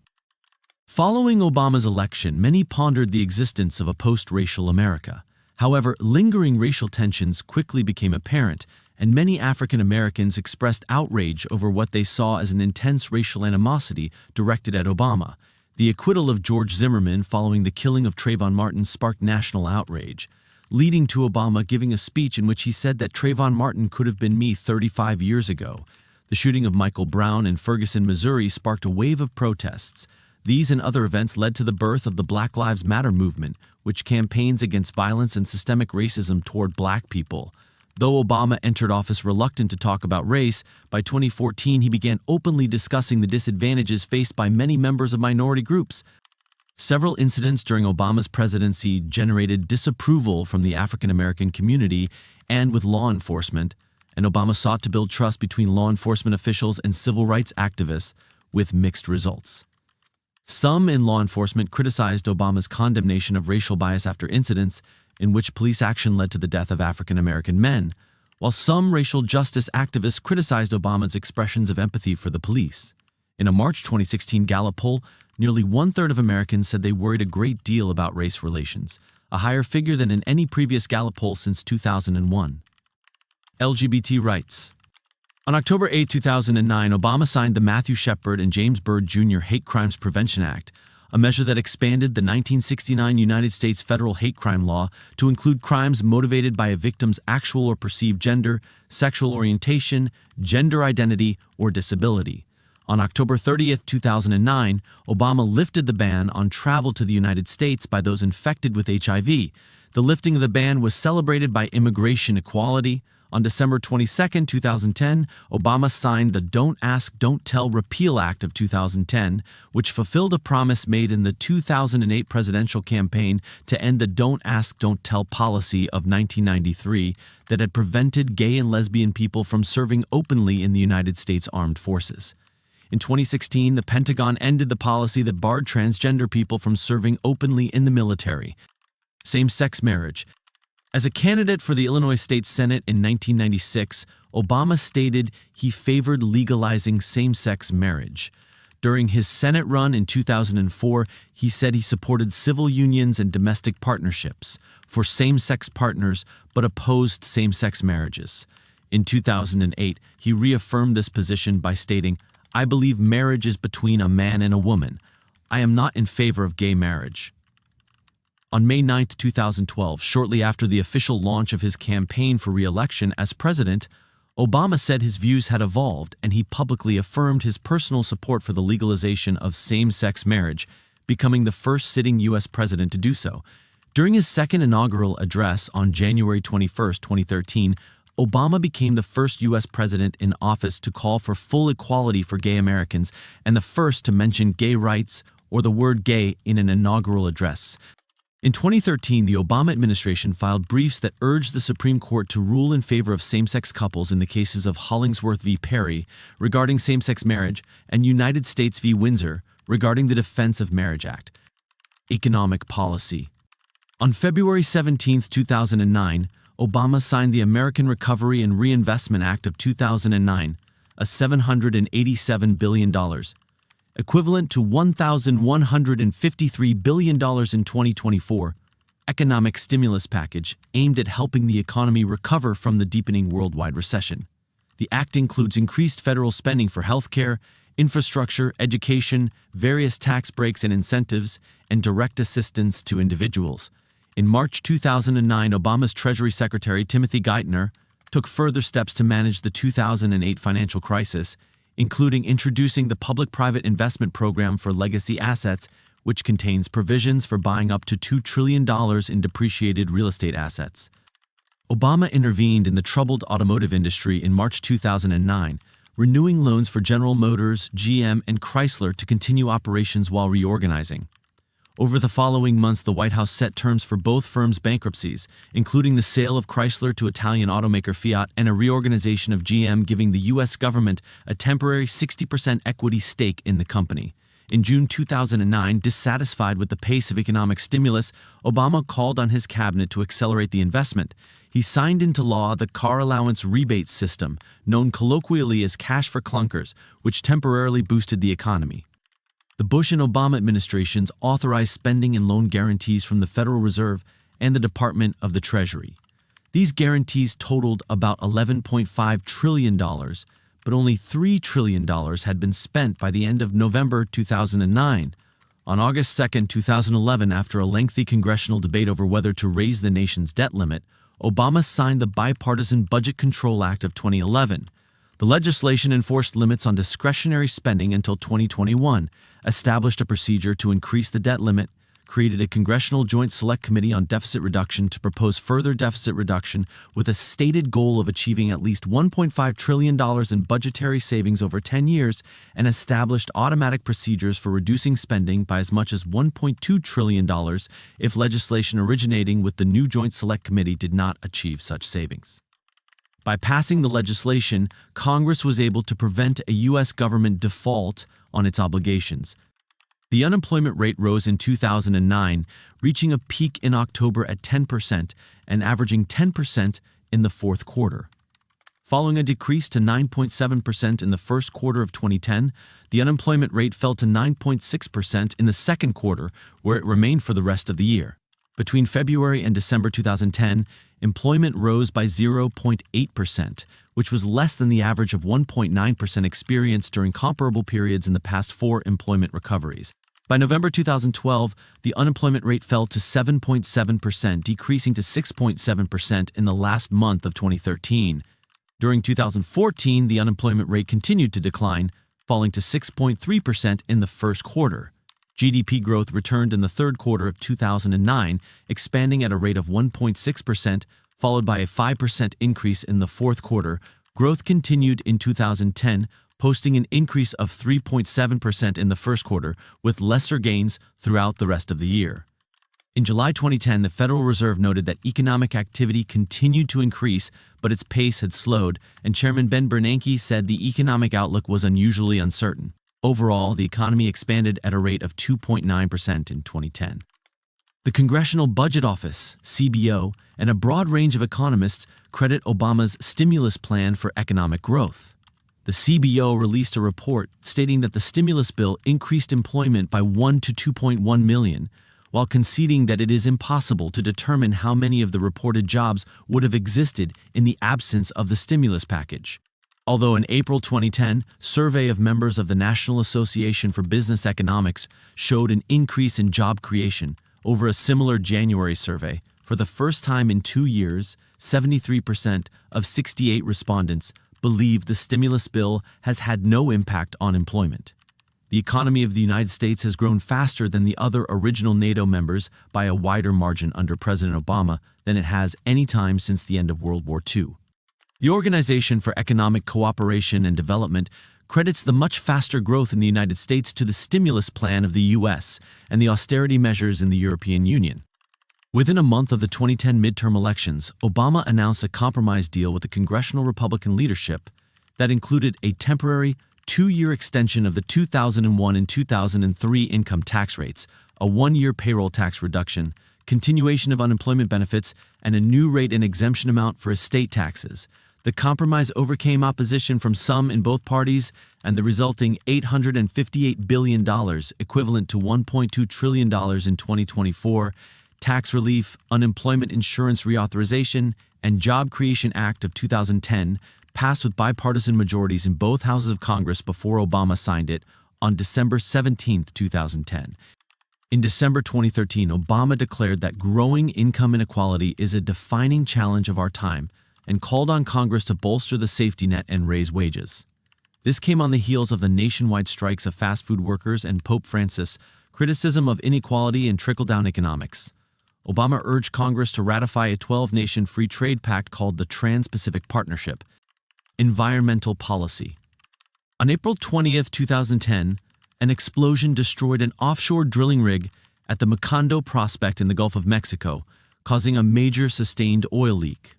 Following Obama's election, many pondered the existence of a post-racial America. However, lingering racial tensions quickly became apparent, and many African Americans expressed outrage over what they saw as an intense racial animosity directed at Obama. The acquittal of George Zimmerman following the killing of Trayvon Martin sparked national outrage, leading to Obama giving a speech in which he said that Trayvon Martin could have been me 35 years ago. The shooting of Michael Brown in Ferguson, Missouri sparked a wave of protests. These and other events led to the birth of the Black Lives Matter movement, which campaigns against violence and systemic racism toward black people. Though Obama entered office reluctant to talk about race, by 2014 he began openly discussing the disadvantages faced by many members of minority groups. Several incidents during Obama's presidency generated disapproval from the African American community and with law enforcement, and Obama sought to build trust between law enforcement officials and civil rights activists, with mixed results. Some in law enforcement criticized Obama's condemnation of racial bias after incidents in which police action led to the death of African American men, while some racial justice activists criticized Obama's expressions of empathy for the police. In a March 2016 Gallup poll, nearly one-third of Americans said they worried a great deal about race relations, a higher figure than in any previous Gallup poll since 2001. LGBT rights. On October 8, 2009, Obama signed the Matthew Shepard and James Byrd Jr. Hate Crimes Prevention Act, a measure that expanded the 1969 United States federal hate crime law to include crimes motivated by a victim's actual or perceived gender, sexual orientation, gender identity, or disability. On October 30, 2009, Obama lifted the ban on travel to the United States by those infected with HIV. The lifting of the ban was celebrated by immigration equality. On December 22, 2010, Obama signed the Don't Ask, Don't Tell Repeal Act of 2010, which fulfilled a promise made in the 2008 presidential campaign to end the Don't Ask, Don't Tell policy of 1993 that had prevented gay and lesbian people from serving openly in the United States Armed Forces. In 2016, the Pentagon ended the policy that barred transgender people from serving openly in the military. Same-sex marriage. As a candidate for the Illinois State Senate in 1996, Obama stated he favored legalizing same-sex marriage. During his Senate run in 2004, he said he supported civil unions and domestic partnerships for same-sex partners but opposed same-sex marriages. In 2008, he reaffirmed this position by stating, "I believe marriage is between a man and a woman. I am not in favor of gay marriage." On May 9, 2012, shortly after the official launch of his campaign for re-election as president, Obama said his views had evolved and he publicly affirmed his personal support for the legalization of same-sex marriage, becoming the first sitting U.S. president to do so. During his second inaugural address on January 21, 2013, Obama became the first U.S. president in office to call for full equality for gay Americans and the first to mention gay rights or the word gay in an inaugural address. In 2013, the Obama administration filed briefs that urged the Supreme Court to rule in favor of same-sex couples in the cases of Hollingsworth v. Perry regarding same-sex marriage and United States v. Windsor regarding the Defense of Marriage Act. Economic policy. On February 17, 2009, Obama signed the American Recovery and Reinvestment Act of 2009, a $787 billion, equivalent to $1,153 billion in 2024, economic stimulus package aimed at helping the economy recover from the deepening worldwide recession. The act includes increased federal spending for healthcare, infrastructure, education, various tax breaks and incentives, and direct assistance to individuals. In March 2009, Obama's Treasury Secretary Timothy Geithner took further steps to manage the 2008 financial crisis, including introducing the Public-Private Investment Program for Legacy Assets, which contains provisions for buying up to $2 trillion in depreciated real estate assets. Obama intervened in the troubled automotive industry in March 2009, renewing loans for General Motors, GM, and Chrysler to continue operations while reorganizing. Over the following months, the White House set terms for both firms' bankruptcies, including the sale of Chrysler to Italian automaker Fiat and a reorganization of GM, giving the U.S. government a temporary 60% equity stake in the company. In June 2009, dissatisfied with the pace of economic stimulus, Obama called on his cabinet to accelerate the investment. He signed into law the car allowance rebate system, known colloquially as cash for clunkers, which temporarily boosted the economy. The Bush and Obama administrations authorized spending and loan guarantees from the Federal Reserve and the Department of the Treasury. These guarantees totaled about $11.5 trillion, but only $3 trillion had been spent by the end of November 2009. On August 2, 2011, after a lengthy congressional debate over whether to raise the nation's debt limit, Obama signed the Bipartisan Budget Control Act of 2011. The legislation enforced limits on discretionary spending until 2021, established a procedure to increase the debt limit, created a Congressional Joint Select Committee on Deficit Reduction to propose further deficit reduction with a stated goal of achieving at least $1.5 trillion in budgetary savings over 10 years, and established automatic procedures for reducing spending by as much as $1.2 trillion if legislation originating with the new Joint Select Committee did not achieve such savings. By passing the legislation, Congress was able to prevent a U.S. government default on its obligations. The unemployment rate rose in 2009, reaching a peak in October at 10% and averaging 10% in the fourth quarter. Following a decrease to 9.7% in the first quarter of 2010, the unemployment rate fell to 9.6% in the second quarter, where it remained for the rest of the year. Between February and December 2010, employment rose by 0.8%, which was less than the average of 1.9% experienced during comparable periods in the past four employment recoveries. By November 2012, the unemployment rate fell to 7.7%, decreasing to 6.7% in the last month of 2013. During 2014, the unemployment rate continued to decline, falling to 6.3% in the first quarter. GDP growth returned in the third quarter of 2009, expanding at a rate of 1.6%, followed by a 5% increase in the fourth quarter. Growth continued in 2010, posting an increase of 3.7% in the first quarter, with lesser gains throughout the rest of the year. In July 2010, the Federal Reserve noted that economic activity continued to increase, but its pace had slowed, and Chairman Ben Bernanke said the economic outlook was unusually uncertain. Overall, the economy expanded at a rate of 2.9% in 2010. The Congressional Budget Office, CBO, and a broad range of economists credit Obama's stimulus plan for economic growth. The CBO released a report stating that the stimulus bill increased employment by 1 to 2.1 million, while conceding that it is impossible to determine how many of the reported jobs would have existed in the absence of the stimulus package. Although an April 2010 survey of members of the National Association for Business Economics showed an increase in job creation over a similar January survey, for the first time in 2 years, 73% of 68 respondents believe the stimulus bill has had no impact on employment. The economy of the United States has grown faster than the other original NATO members by a wider margin under President Obama than it has any time since the end of World War II. The Organization for Economic Cooperation and Development credits the much faster growth in the United States to the stimulus plan of the U.S. and the austerity measures in the European Union. Within a month of the 2010 midterm elections, Obama announced a compromise deal with the congressional Republican leadership that included a temporary two-year extension of the 2001 and 2003 income tax rates, a one-year payroll tax reduction, continuation of unemployment benefits, and a new rate and exemption amount for estate taxes. The compromise overcame opposition from some in both parties, and the resulting $858 billion, equivalent to $1.2 trillion in 2024, Tax Relief, Unemployment Insurance Reauthorization, and Job Creation Act of 2010 passed with bipartisan majorities in both houses of Congress before Obama signed it on December 17, 2010. In December 2013, Obama declared that growing income inequality is a defining challenge of our time and called on Congress to bolster the safety net and raise wages. This came on the heels of the nationwide strikes of fast food workers and Pope Francis' criticism of inequality and trickle-down economics. Obama urged Congress to ratify a 12-nation free trade pact called the Trans-Pacific Partnership. Environmental policy. On April 20, 2010, an explosion destroyed an offshore drilling rig at the Macondo prospect in the Gulf of Mexico, causing a major sustained oil leak.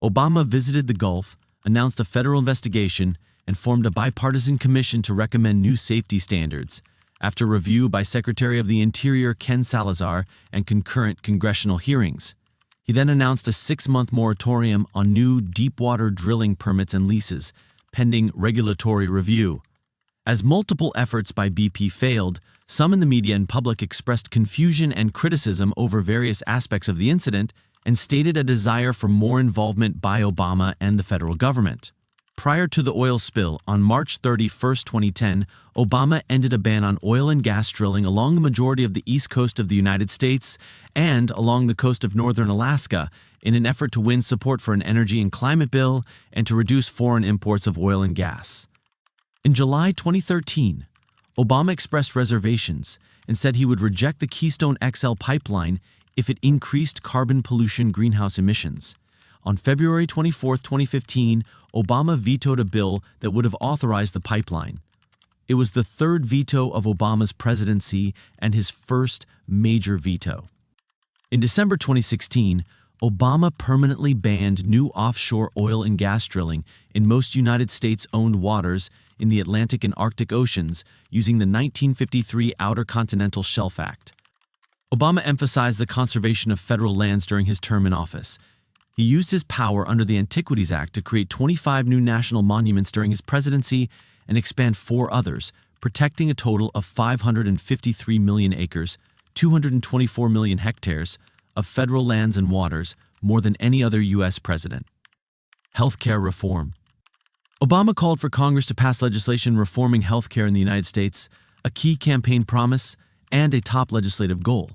Obama visited the Gulf, announced a federal investigation, and formed a bipartisan commission to recommend new safety standards. After review by Secretary of the Interior Ken Salazar and concurrent congressional hearings. He then announced a 6-month moratorium on new deepwater drilling permits and leases, pending regulatory review. As multiple efforts by BP failed, some in the media and public expressed confusion and criticism over various aspects of the incident and stated a desire for more involvement by Obama and the federal government. Prior to the oil spill, on March 31, 2010, Obama ended a ban on oil and gas drilling along the majority of the east coast of the United States and along the coast of northern Alaska in an effort to win support for an energy and climate bill and to reduce foreign imports of oil and gas. In July 2013, Obama expressed reservations and said he would reject the Keystone XL pipeline if it increased carbon pollution greenhouse emissions. On February 24, 2015, Obama vetoed a bill that would have authorized the pipeline. It was the third veto of Obama's presidency and his first major veto. In December 2016, Obama permanently banned new offshore oil and gas drilling in most United States-owned waters in the Atlantic and Arctic Oceans using the 1953 Outer Continental Shelf Act. Obama emphasized the conservation of federal lands during his term in office. He used his power under the Antiquities Act to create 25 new national monuments during his presidency and expand 4 others, protecting a total of 553 million acres, 224 million hectares, of federal lands and waters, more than any other U.S. president. Healthcare reform. Obama called for Congress to pass legislation reforming healthcare in the United States, a key campaign promise and a top legislative goal.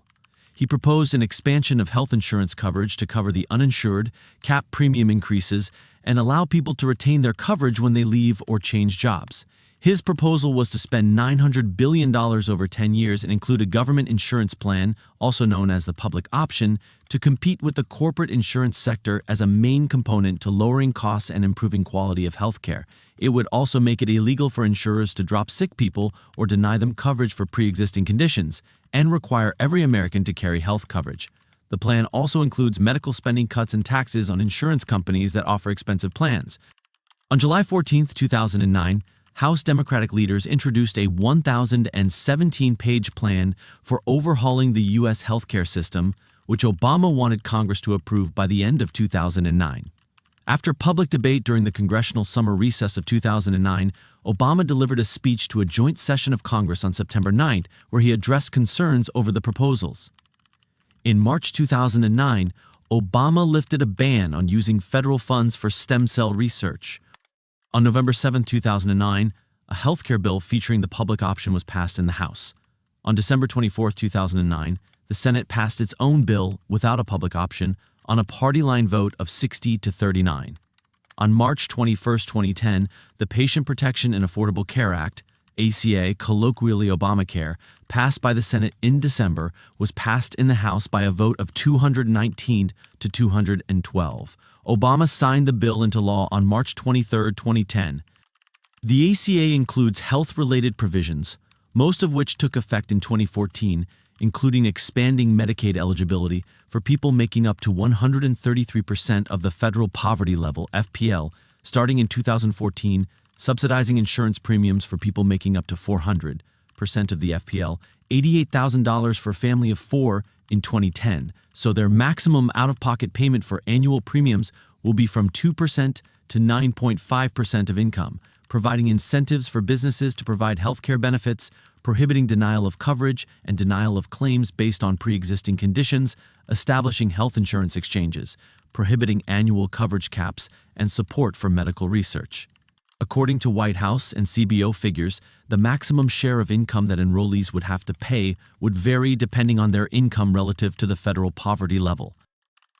He proposed an expansion of health insurance coverage to cover the uninsured, cap premium increases, and allow people to retain their coverage when they leave or change jobs. His proposal was to spend $900 billion over 10 years and include a government insurance plan, also known as the public option, to compete with the corporate insurance sector as a main component to lowering costs and improving quality of healthcare. It would also make it illegal for insurers to drop sick people or deny them coverage for pre-existing conditions, and require every American to carry health coverage. The plan also includes medical spending cuts and taxes on insurance companies that offer expensive plans. On July 14, 2009, House Democratic leaders introduced a 1,017-page plan for overhauling the U.S. healthcare system, which Obama wanted Congress to approve by the end of 2009. After public debate during the congressional summer recess of 2009, Obama delivered a speech to a joint session of Congress on September 9, where he addressed concerns over the proposals. In March 2009, Obama lifted a ban on using federal funds for stem cell research. On November 7, 2009, a healthcare bill featuring the public option was passed in the House. On December 24, 2009, the Senate passed its own bill without a public option on a party line vote of 60 to 39. On March 21, 2010, the Patient Protection and Affordable Care Act, ACA, colloquially Obamacare, passed by the Senate in December, was passed in the House by a vote of 219 to 212. Obama signed the bill into law on March 23, 2010. The ACA includes health-related provisions, most of which took effect in 2014, including expanding Medicaid eligibility for people making up to 133% of the federal poverty level (FPL), starting in 2014, subsidizing insurance premiums for people making up to 400% of the FPL, $88,000 for a family of 4 in 2010, so their maximum out-of-pocket payment for annual premiums will be from 2% to 9.5% of income, providing incentives for businesses to provide healthcare benefits, prohibiting denial of coverage and denial of claims based on pre-existing conditions, establishing health insurance exchanges, prohibiting annual coverage caps, and support for medical research. According to White House and CBO figures, the maximum share of income that enrollees would have to pay would vary depending on their income relative to the federal poverty level.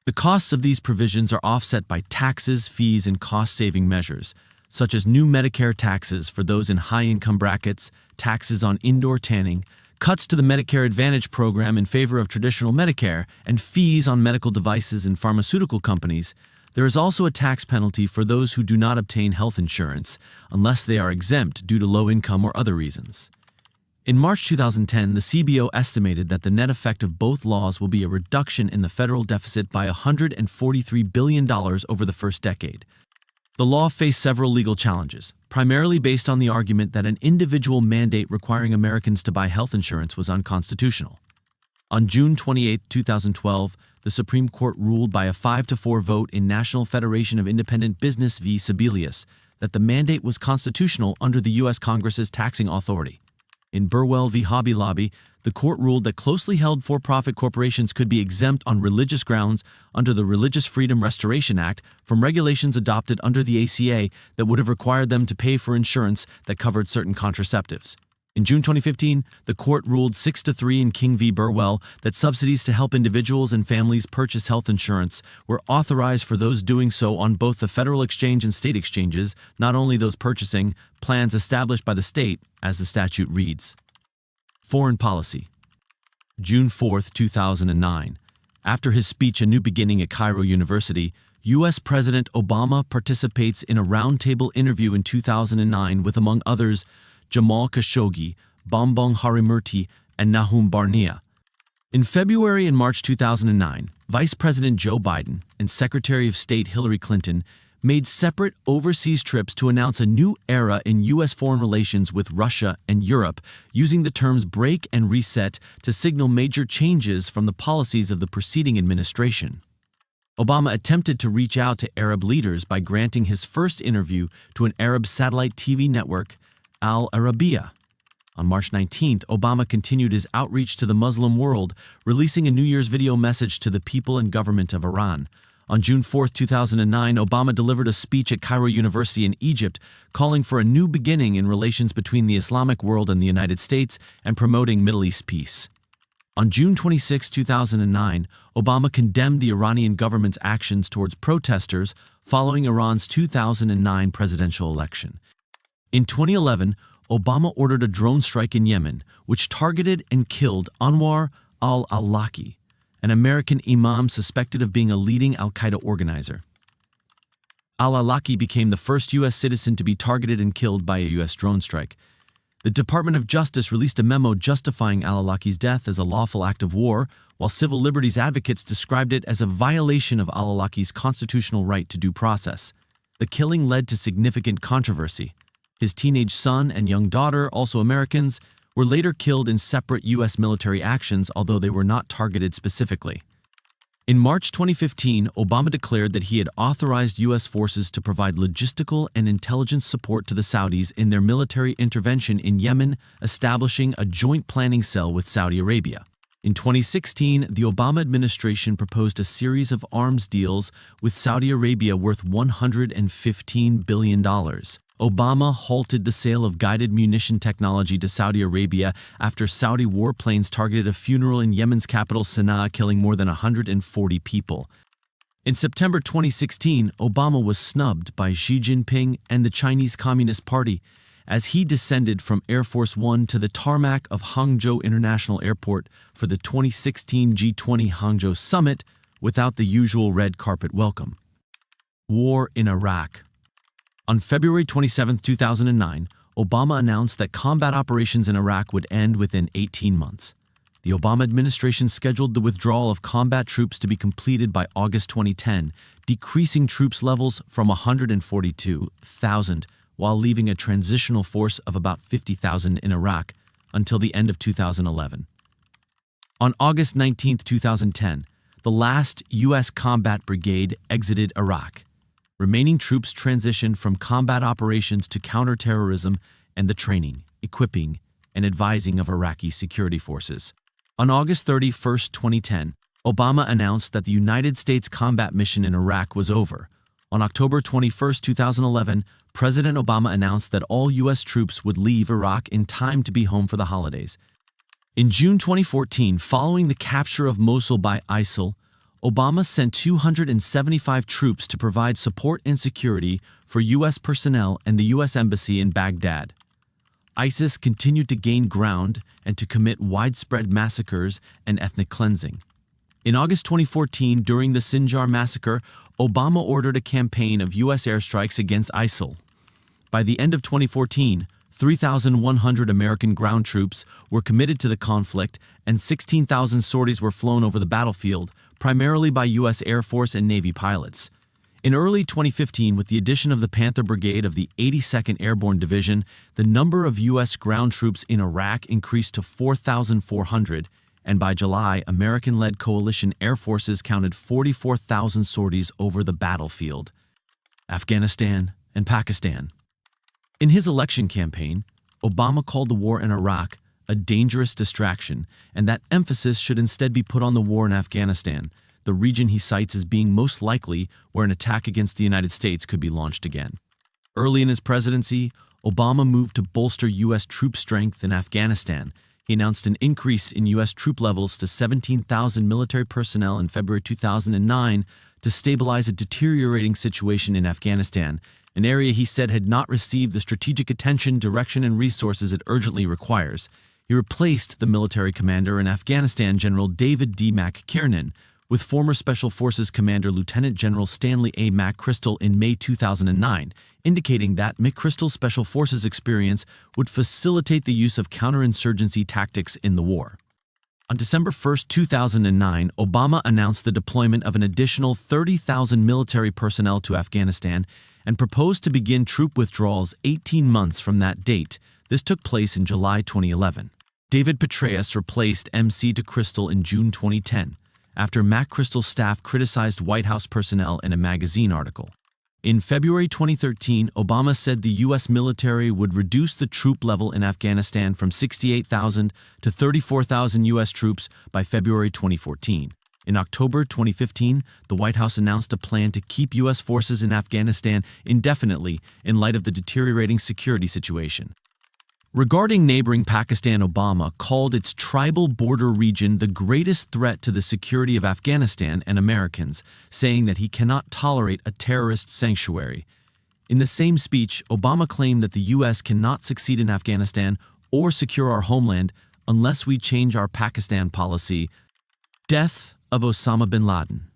The costs of these provisions are offset by taxes, fees, and cost-saving measures, such as new Medicare taxes for those in high-income brackets, taxes on indoor tanning, cuts to the Medicare Advantage program in favor of traditional Medicare, and fees on medical devices and pharmaceutical companies. There is also a tax penalty for those who do not obtain health insurance, unless they are exempt due to low income or other reasons. In March 2010, the CBO estimated that the net effect of both laws will be a reduction in the federal deficit by $143 billion over the first decade. The law faced several legal challenges, primarily based on the argument that an individual mandate requiring Americans to buy health insurance was unconstitutional. On June 28, 2012, the Supreme Court ruled by a 5-4 vote in National Federation of Independent Business v. Sebelius that the mandate was constitutional under the U.S. Congress's taxing authority. In Burwell v. Hobby Lobby, the court ruled that closely held for-profit corporations could be exempt on religious grounds under the Religious Freedom Restoration Act from regulations adopted under the ACA that would have required them to pay for insurance that covered certain contraceptives. In June 2015, the court ruled 6-3 in King v. Burwell that subsidies to help individuals and families purchase health insurance were authorized for those doing so on both the federal exchange and state exchanges, not only those purchasing plans established by the state, as the statute reads. Foreign policy. June 4, 2009. After his speech A New Beginning at Cairo University, U.S. President Obama participates in a roundtable interview in 2009 with, among others, Jamal Khashoggi, Bambang Harimurti, and Nahum Barnea. In February and March 2009, Vice President Joe Biden and Secretary of State Hillary Clinton made separate overseas trips to announce a new era in U.S. foreign relations with Russia and Europe, using the terms break and reset to signal major changes from the policies of the preceding administration. Obama attempted to reach out to Arab leaders by granting his first interview to an Arab satellite TV network, Al Arabiya. On March 19th, Obama continued his outreach to the Muslim world, releasing a New Year's video message to the people and government of Iran. On June 4, 2009, Obama delivered a speech at Cairo University in Egypt, calling for a new beginning in relations between the Islamic world and the United States and promoting Middle East peace. On June 26, 2009, Obama condemned the Iranian government's actions towards protesters following Iran's 2009 presidential election. In 2011, Obama ordered a drone strike in Yemen, which targeted and killed Anwar al-Awlaki, an American imam suspected of being a leading al-Qaeda organizer. Al-Awlaki became the first U.S. citizen to be targeted and killed by a U.S. drone strike. The Department of Justice released a memo justifying al-Awlaki's death as a lawful act of war, while civil liberties advocates described it as a violation of al-Awlaki's constitutional right to due process. The killing led to significant controversy. His teenage son and young daughter, also Americans, were later killed in separate U.S. military actions, although they were not targeted specifically. In March 2015, Obama declared that he had authorized U.S. forces to provide logistical and intelligence support to the Saudis in their military intervention in Yemen, establishing a joint planning cell with Saudi Arabia. In 2016, the Obama administration proposed a series of arms deals with Saudi Arabia worth $115 billion. Obama halted the sale of guided munition technology to Saudi Arabia after Saudi warplanes targeted a funeral in Yemen's capital Sana'a, killing more than 140 people. In September 2016, Obama was snubbed by Xi Jinping and the Chinese Communist Party as he descended from Air Force One to the tarmac of Hangzhou International Airport for the 2016 G20 Hangzhou Summit without the usual red carpet welcome. War in Iraq. On February 27, 2009, Obama announced that combat operations in Iraq would end within 18 months. The Obama administration scheduled the withdrawal of combat troops to be completed by August 2010, decreasing troops levels from 142,000 while leaving a transitional force of about 50,000 in Iraq until the end of 2011. On August 19, 2010, the last U.S. combat brigade exited Iraq. Remaining troops transitioned from combat operations to counterterrorism and the training, equipping, and advising of Iraqi security forces. On August 31, 2010, Obama announced that the United States combat mission in Iraq was over. On October 21, 2011, President Obama announced that all U.S. troops would leave Iraq in time to be home for the holidays. In June 2014, following the capture of Mosul by ISIL, Obama sent 275 troops to provide support and security for U.S. personnel and the U.S. Embassy in Baghdad. ISIS continued to gain ground and to commit widespread massacres and ethnic cleansing. In August 2014, during the Sinjar massacre, Obama ordered a campaign of U.S. airstrikes against ISIL. By the end of 2014, 3,100 American ground troops were committed to the conflict and 16,000 sorties were flown over the battlefield, primarily by U.S. Air Force and Navy pilots. In early 2015, with the addition of the Panther Brigade of the 82nd Airborne Division, the number of U.S. ground troops in Iraq increased to 4,400, and by July, American-led coalition air forces counted 44,000 sorties over the battlefield. Afghanistan and Pakistan. In his election campaign, Obama called the war in Iraq a dangerous distraction, and that emphasis should instead be put on the war in Afghanistan, the region he cites as being most likely where an attack against the United States could be launched again. Early in his presidency, Obama moved to bolster U.S. troop strength in Afghanistan. He announced an increase in U.S. troop levels to 17,000 military personnel in February 2009 to stabilize a deteriorating situation in Afghanistan, an area he said had not received the strategic attention, direction, and resources it urgently requires. He replaced the military commander in Afghanistan, General David D. McKiernan, with former Special Forces Commander Lieutenant General Stanley A. McChrystal in May 2009, indicating that McChrystal's Special Forces experience would facilitate the use of counterinsurgency tactics in the war. On December 1, 2009, Obama announced the deployment of an additional 30,000 military personnel to Afghanistan and proposed to begin troop withdrawals 18 months from that date. This took place in July 2011. David Petraeus replaced MC DeChrystal in June 2010, after McChrystal's staff criticized White House personnel in a magazine article. In February 2013, Obama said the U.S. military would reduce the troop level in Afghanistan from 68,000 to 34,000 U.S. troops by February 2014. In October 2015, the White House announced a plan to keep U.S. forces in Afghanistan indefinitely in light of the deteriorating security situation. Regarding neighboring Pakistan, Obama called its tribal border region the greatest threat to the security of Afghanistan and Americans, saying that he cannot tolerate a terrorist sanctuary. In the same speech, Obama claimed that the U.S. cannot succeed in Afghanistan or secure our homeland unless we change our Pakistan policy. Death of Osama bin Laden.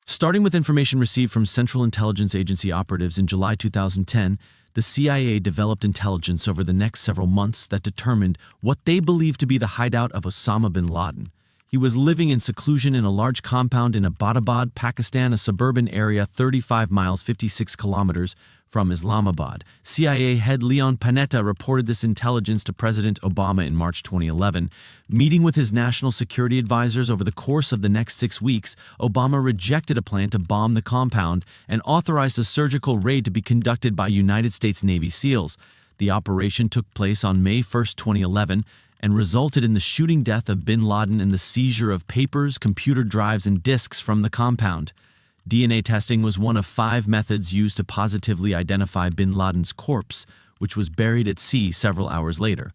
Starting with information received from Central Intelligence Agency operatives in July 2010, the CIA developed intelligence over the next several months that determined what they believed to be the hideout of Osama bin Laden. He was living in seclusion in a large compound in Abbottabad, Pakistan, a suburban area 35 miles 56 kilometers from Islamabad. CIA head Leon Panetta reported this intelligence to President Obama in March 2011. Meeting with his national security advisors over the course of the next 6 weeks, Obama rejected a plan to bomb the compound and authorized a surgical raid to be conducted by United States Navy SEALs. The operation took place on May 1, 2011, and resulted in the shooting death of bin Laden and the seizure of papers, computer drives, and disks from the compound. DNA testing was one of 5 methods used to positively identify bin Laden's corpse, which was buried at sea several hours later.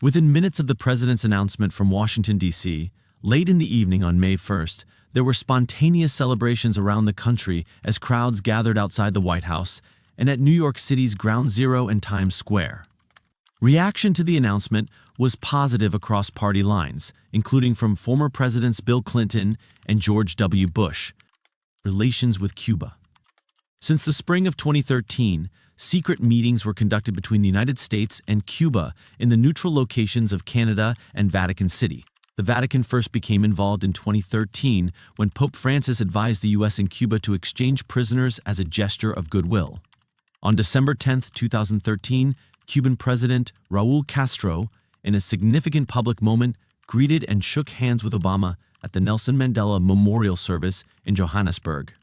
Within minutes of the president's announcement from Washington, D.C., late in the evening on May 1st, there were spontaneous celebrations around the country as crowds gathered outside the White House and at New York City's Ground Zero and Times Square. Reaction to the announcement was positive across party lines, including from former Presidents Bill Clinton and George W. Bush. Relations with Cuba. Since the spring of 2013, secret meetings were conducted between the United States and Cuba in the neutral locations of Canada and Vatican City. The Vatican first became involved in 2013 when Pope Francis advised the U.S. and Cuba to exchange prisoners as a gesture of goodwill. On December 10, 2013, Cuban President Raúl Castro, in a significant public moment, greeted and shook hands with Obama at the Nelson Mandela Memorial Service in Johannesburg.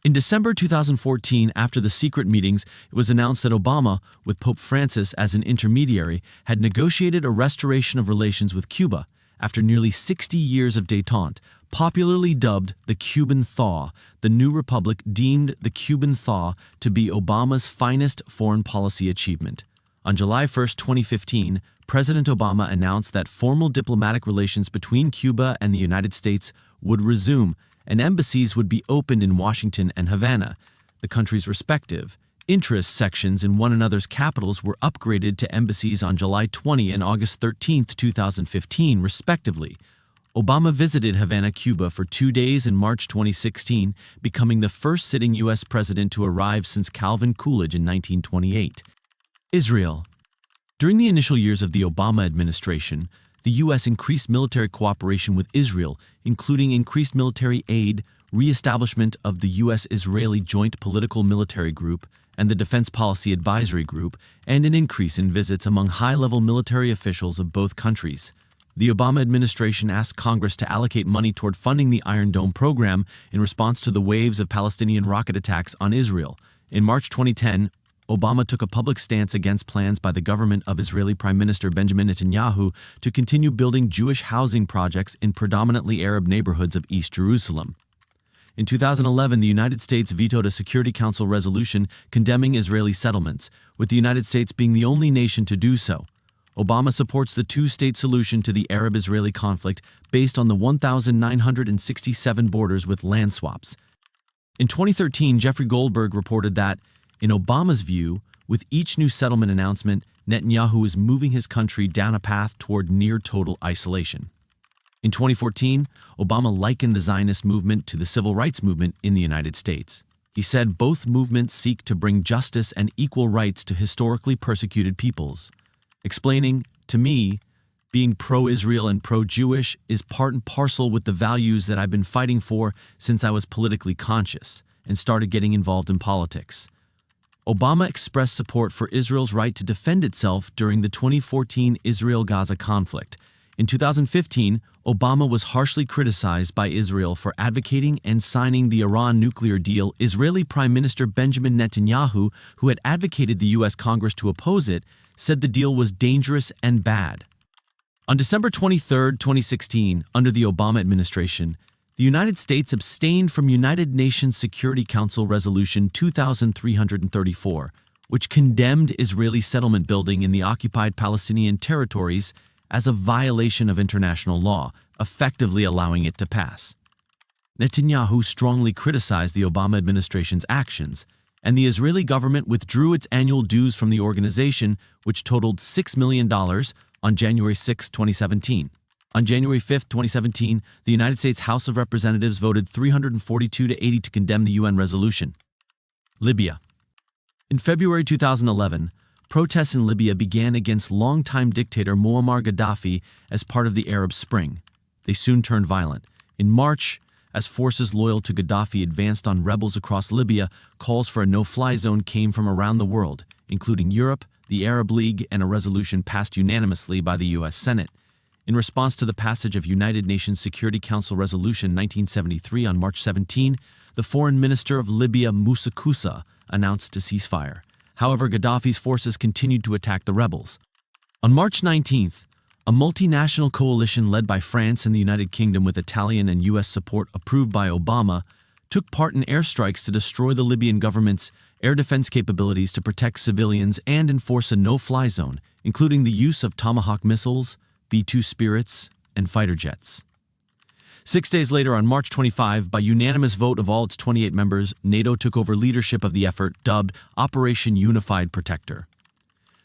In December 2014, after the secret meetings, it was announced that Obama, with Pope Francis as an intermediary, had negotiated a restoration of relations with Cuba after nearly 60 years of détente. Popularly dubbed the Cuban Thaw, the new republic deemed the Cuban Thaw to be Obama's finest foreign policy achievement. On July 1, 2015, President Obama announced that formal diplomatic relations between Cuba and the United States would resume, and embassies would be opened in Washington and Havana. The countries' respective interest sections in one another's capitals were upgraded to embassies on July 20 and August 13, 2015, respectively. Obama visited Havana, Cuba for 2 days in March 2016, becoming the first sitting U.S. president to arrive since Calvin Coolidge in 1928. Israel. During the initial years of the Obama administration, the U.S. increased military cooperation with Israel, including increased military aid, re-establishment of the U.S.-Israeli Joint Political Military Group and the Defense Policy Advisory Group, and an increase in visits among high-level military officials of both countries. The Obama administration asked Congress to allocate money toward funding the Iron Dome program in response to the waves of Palestinian rocket attacks on Israel. In March 2010, Obama took a public stance against plans by the government of Israeli Prime Minister Benjamin Netanyahu to continue building Jewish housing projects in predominantly Arab neighborhoods of East Jerusalem. In 2011, the United States vetoed a Security Council resolution condemning Israeli settlements, with the United States being the only nation to do so. Obama supports the two-state solution to the Arab-Israeli conflict based on the 1,967 borders with land swaps. In 2013, Jeffrey Goldberg reported that, in Obama's view, with each new settlement announcement, Netanyahu is moving his country down a path toward near-total isolation. In 2014, Obama likened the Zionist movement to the civil rights movement in the United States. He said both movements seek to bring justice and equal rights to historically persecuted peoples, explaining, "To me, being pro-Israel and pro-Jewish is part and parcel with the values that I've been fighting for since I was politically conscious and started getting involved in politics." Obama expressed support for Israel's right to defend itself during the 2014 Israel-Gaza conflict. In 2015, Obama was harshly criticized by Israel for advocating and signing the Iran nuclear deal. Israeli Prime Minister Benjamin Netanyahu, who had advocated the U.S. Congress to oppose it, said the deal was dangerous and bad. On December 23, 2016, under the Obama administration, the United States abstained from United Nations Security Council Resolution 2334, which condemned Israeli settlement building in the occupied Palestinian territories as a violation of international law, effectively allowing it to pass. Netanyahu strongly criticized the Obama administration's actions, and the Israeli government withdrew its annual dues from the organization, which totaled $6 million, on January 6, 2017. On January 5, 2017, the United States House of Representatives voted 342 to 80 to condemn the UN resolution. Libya. In February 2011, protests in Libya began against longtime dictator Muammar Gaddafi as part of the Arab Spring. They soon turned violent. In March, as forces loyal to Gaddafi advanced on rebels across Libya, calls for a no-fly zone came from around the world, including Europe, the Arab League, and a resolution passed unanimously by the U.S. Senate. In response to the passage of United Nations Security Council Resolution 1973 on March 17, the Foreign Minister of Libya, Moussa Koussa, announced a ceasefire. However, Gaddafi's forces continued to attack the rebels. On March 19th, a multinational coalition led by France and the United Kingdom with Italian and U.S. support approved by Obama took part in airstrikes to destroy the Libyan government's air defense capabilities to protect civilians and enforce a no-fly zone, including the use of Tomahawk missiles, B-2 Spirits, and fighter jets. 6 days later, on March 25, by unanimous vote of all its 28 members, NATO took over leadership of the effort, dubbed Operation Unified Protector.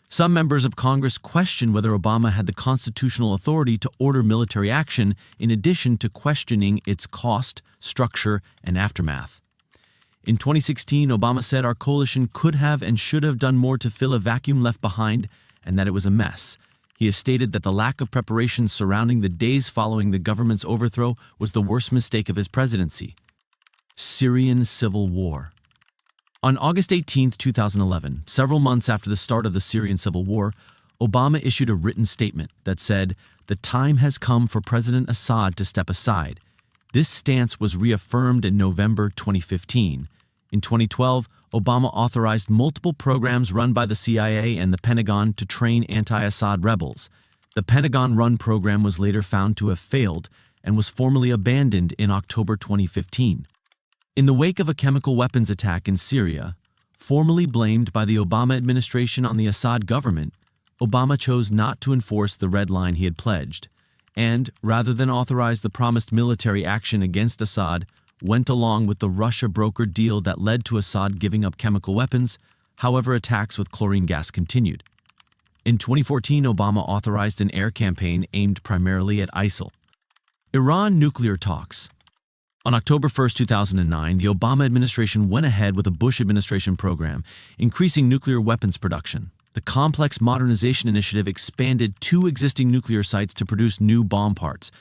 Some members of Congress questioned whether Obama had the constitutional authority to order military action, in addition to questioning its cost, structure, and aftermath. In 2016, Obama said our coalition could have and should have done more to fill a vacuum left behind, and that it was a mess. He has stated that the lack of preparation surrounding the days following the government's overthrow was the worst mistake of his presidency. Syrian Civil War. On August 18, 2011, several months after the start of the Syrian Civil War, Obama issued a written statement that said, "The time has come for President Assad to step aside." This stance was reaffirmed in November 2015. In 2012, Obama authorized multiple programs run by the CIA and the Pentagon to train anti-Assad rebels. The Pentagon-run program was later found to have failed and was formally abandoned in October 2015. In the wake of a chemical weapons attack in Syria, formally blamed by the Obama administration on the Assad government, Obama chose not to enforce the red line he had pledged, and, rather than authorize the promised military action against Assad, went along with the Russia-brokered deal that led to Assad giving up chemical weapons. However, attacks with chlorine gas continued. In 2014, Obama authorized an air campaign aimed primarily at ISIL. Iran nuclear talks. On October 1, 2009, the Obama administration went ahead with a Bush administration program, increasing nuclear weapons production. The complex modernization initiative expanded 2 existing nuclear sites to produce new bomb parts.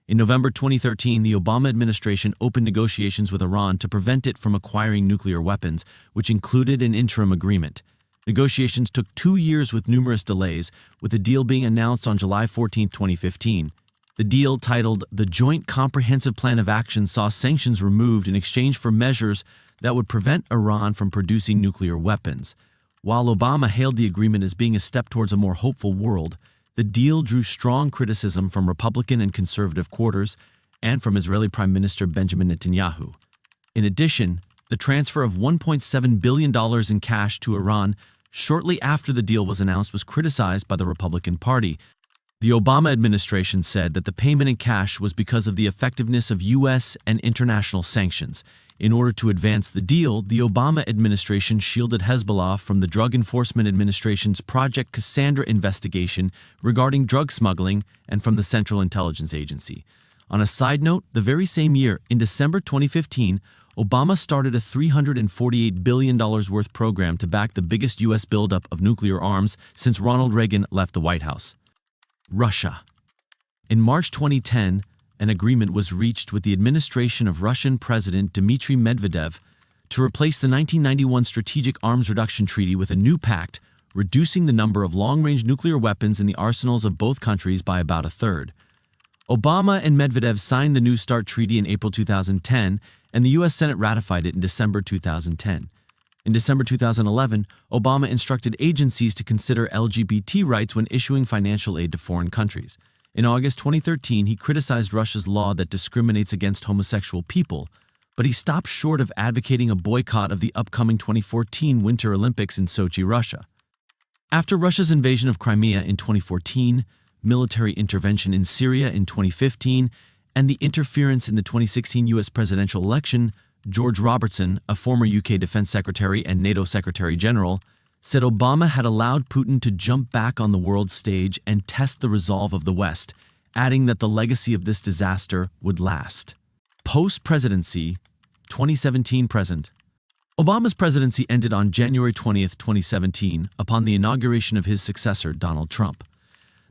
In November 2013, the Obama administration opened negotiations with Iran to prevent it from acquiring nuclear weapons, which included an interim agreement. Negotiations took 2 years with numerous delays, with the deal being announced on July 14, 2015. The deal, titled the Joint Comprehensive Plan of Action, saw sanctions removed in exchange for measures that would prevent Iran from producing nuclear weapons. While Obama hailed the agreement as being a step towards a more hopeful world, the deal drew strong criticism from Republican and conservative quarters and from Israeli Prime Minister Benjamin Netanyahu. In addition, the transfer of $1.7 billion in cash to Iran shortly after the deal was announced was criticized by the Republican Party. The Obama administration said that the payment in cash was because of the effectiveness of U.S. and international sanctions. In order to advance the deal, the Obama administration shielded Hezbollah from the Drug Enforcement Administration's Project Cassandra investigation regarding drug smuggling and from the Central Intelligence Agency. On a side note, the very same year, in December 2015, Obama started a $348 billion worth program to back the biggest U.S. buildup of nuclear arms since Ronald Reagan left the White House. Russia. In March 2010, an agreement was reached with the administration of Russian President Dmitry Medvedev to replace the 1991 Strategic Arms Reduction Treaty with a new pact, reducing the number of long-range nuclear weapons in the arsenals of both countries by about a third. Obama and Medvedev signed the New START Treaty in April 2010, and the U.S. Senate ratified it in December 2010. In December 2011, Obama instructed agencies to consider LGBT rights when issuing financial aid to foreign countries. In August 2013, he criticized Russia's law that discriminates against homosexual people, but he stopped short of advocating a boycott of the upcoming 2014 Winter Olympics in Sochi, Russia. After Russia's invasion of Crimea in 2014, military intervention in Syria in 2015, and the interference in the 2016 U.S. presidential election, George Robertson, a former UK Defense Secretary and NATO Secretary General, said Obama had allowed Putin to jump back on the world stage and test the resolve of the West, adding that the legacy of this disaster would last. Post-presidency, 2017-present. Obama's presidency ended on January 20, 2017, upon the inauguration of his successor, Donald Trump.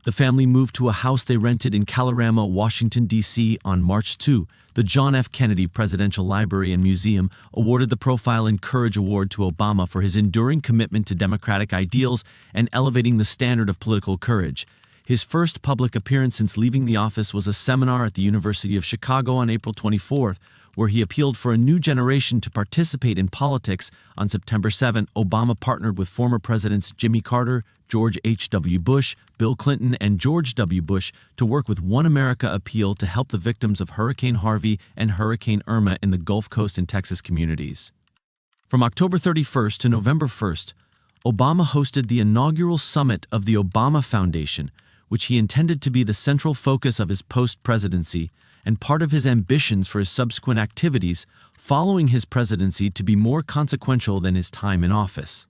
The family moved to a house they rented in Kalorama, Washington, D.C. on March 2. The John F. Kennedy Presidential Library and Museum awarded the Profile and Courage Award to Obama for his enduring commitment to democratic ideals and elevating the standard of political courage. His first public appearance since leaving the office was a seminar at the University of Chicago on April 24, where he appealed for a new generation to participate in politics. On September 7, Obama partnered with former presidents Jimmy Carter, George H.W. Bush, Bill Clinton, and George W. Bush to work with One America Appeal to help the victims of Hurricane Harvey and Hurricane Irma in the Gulf Coast and Texas communities. From October 31 to November 1, Obama hosted the inaugural summit of the Obama Foundation, which he intended to be the central focus of his post-presidency and part of his ambitions for his subsequent activities following his presidency to be more consequential than his time in office.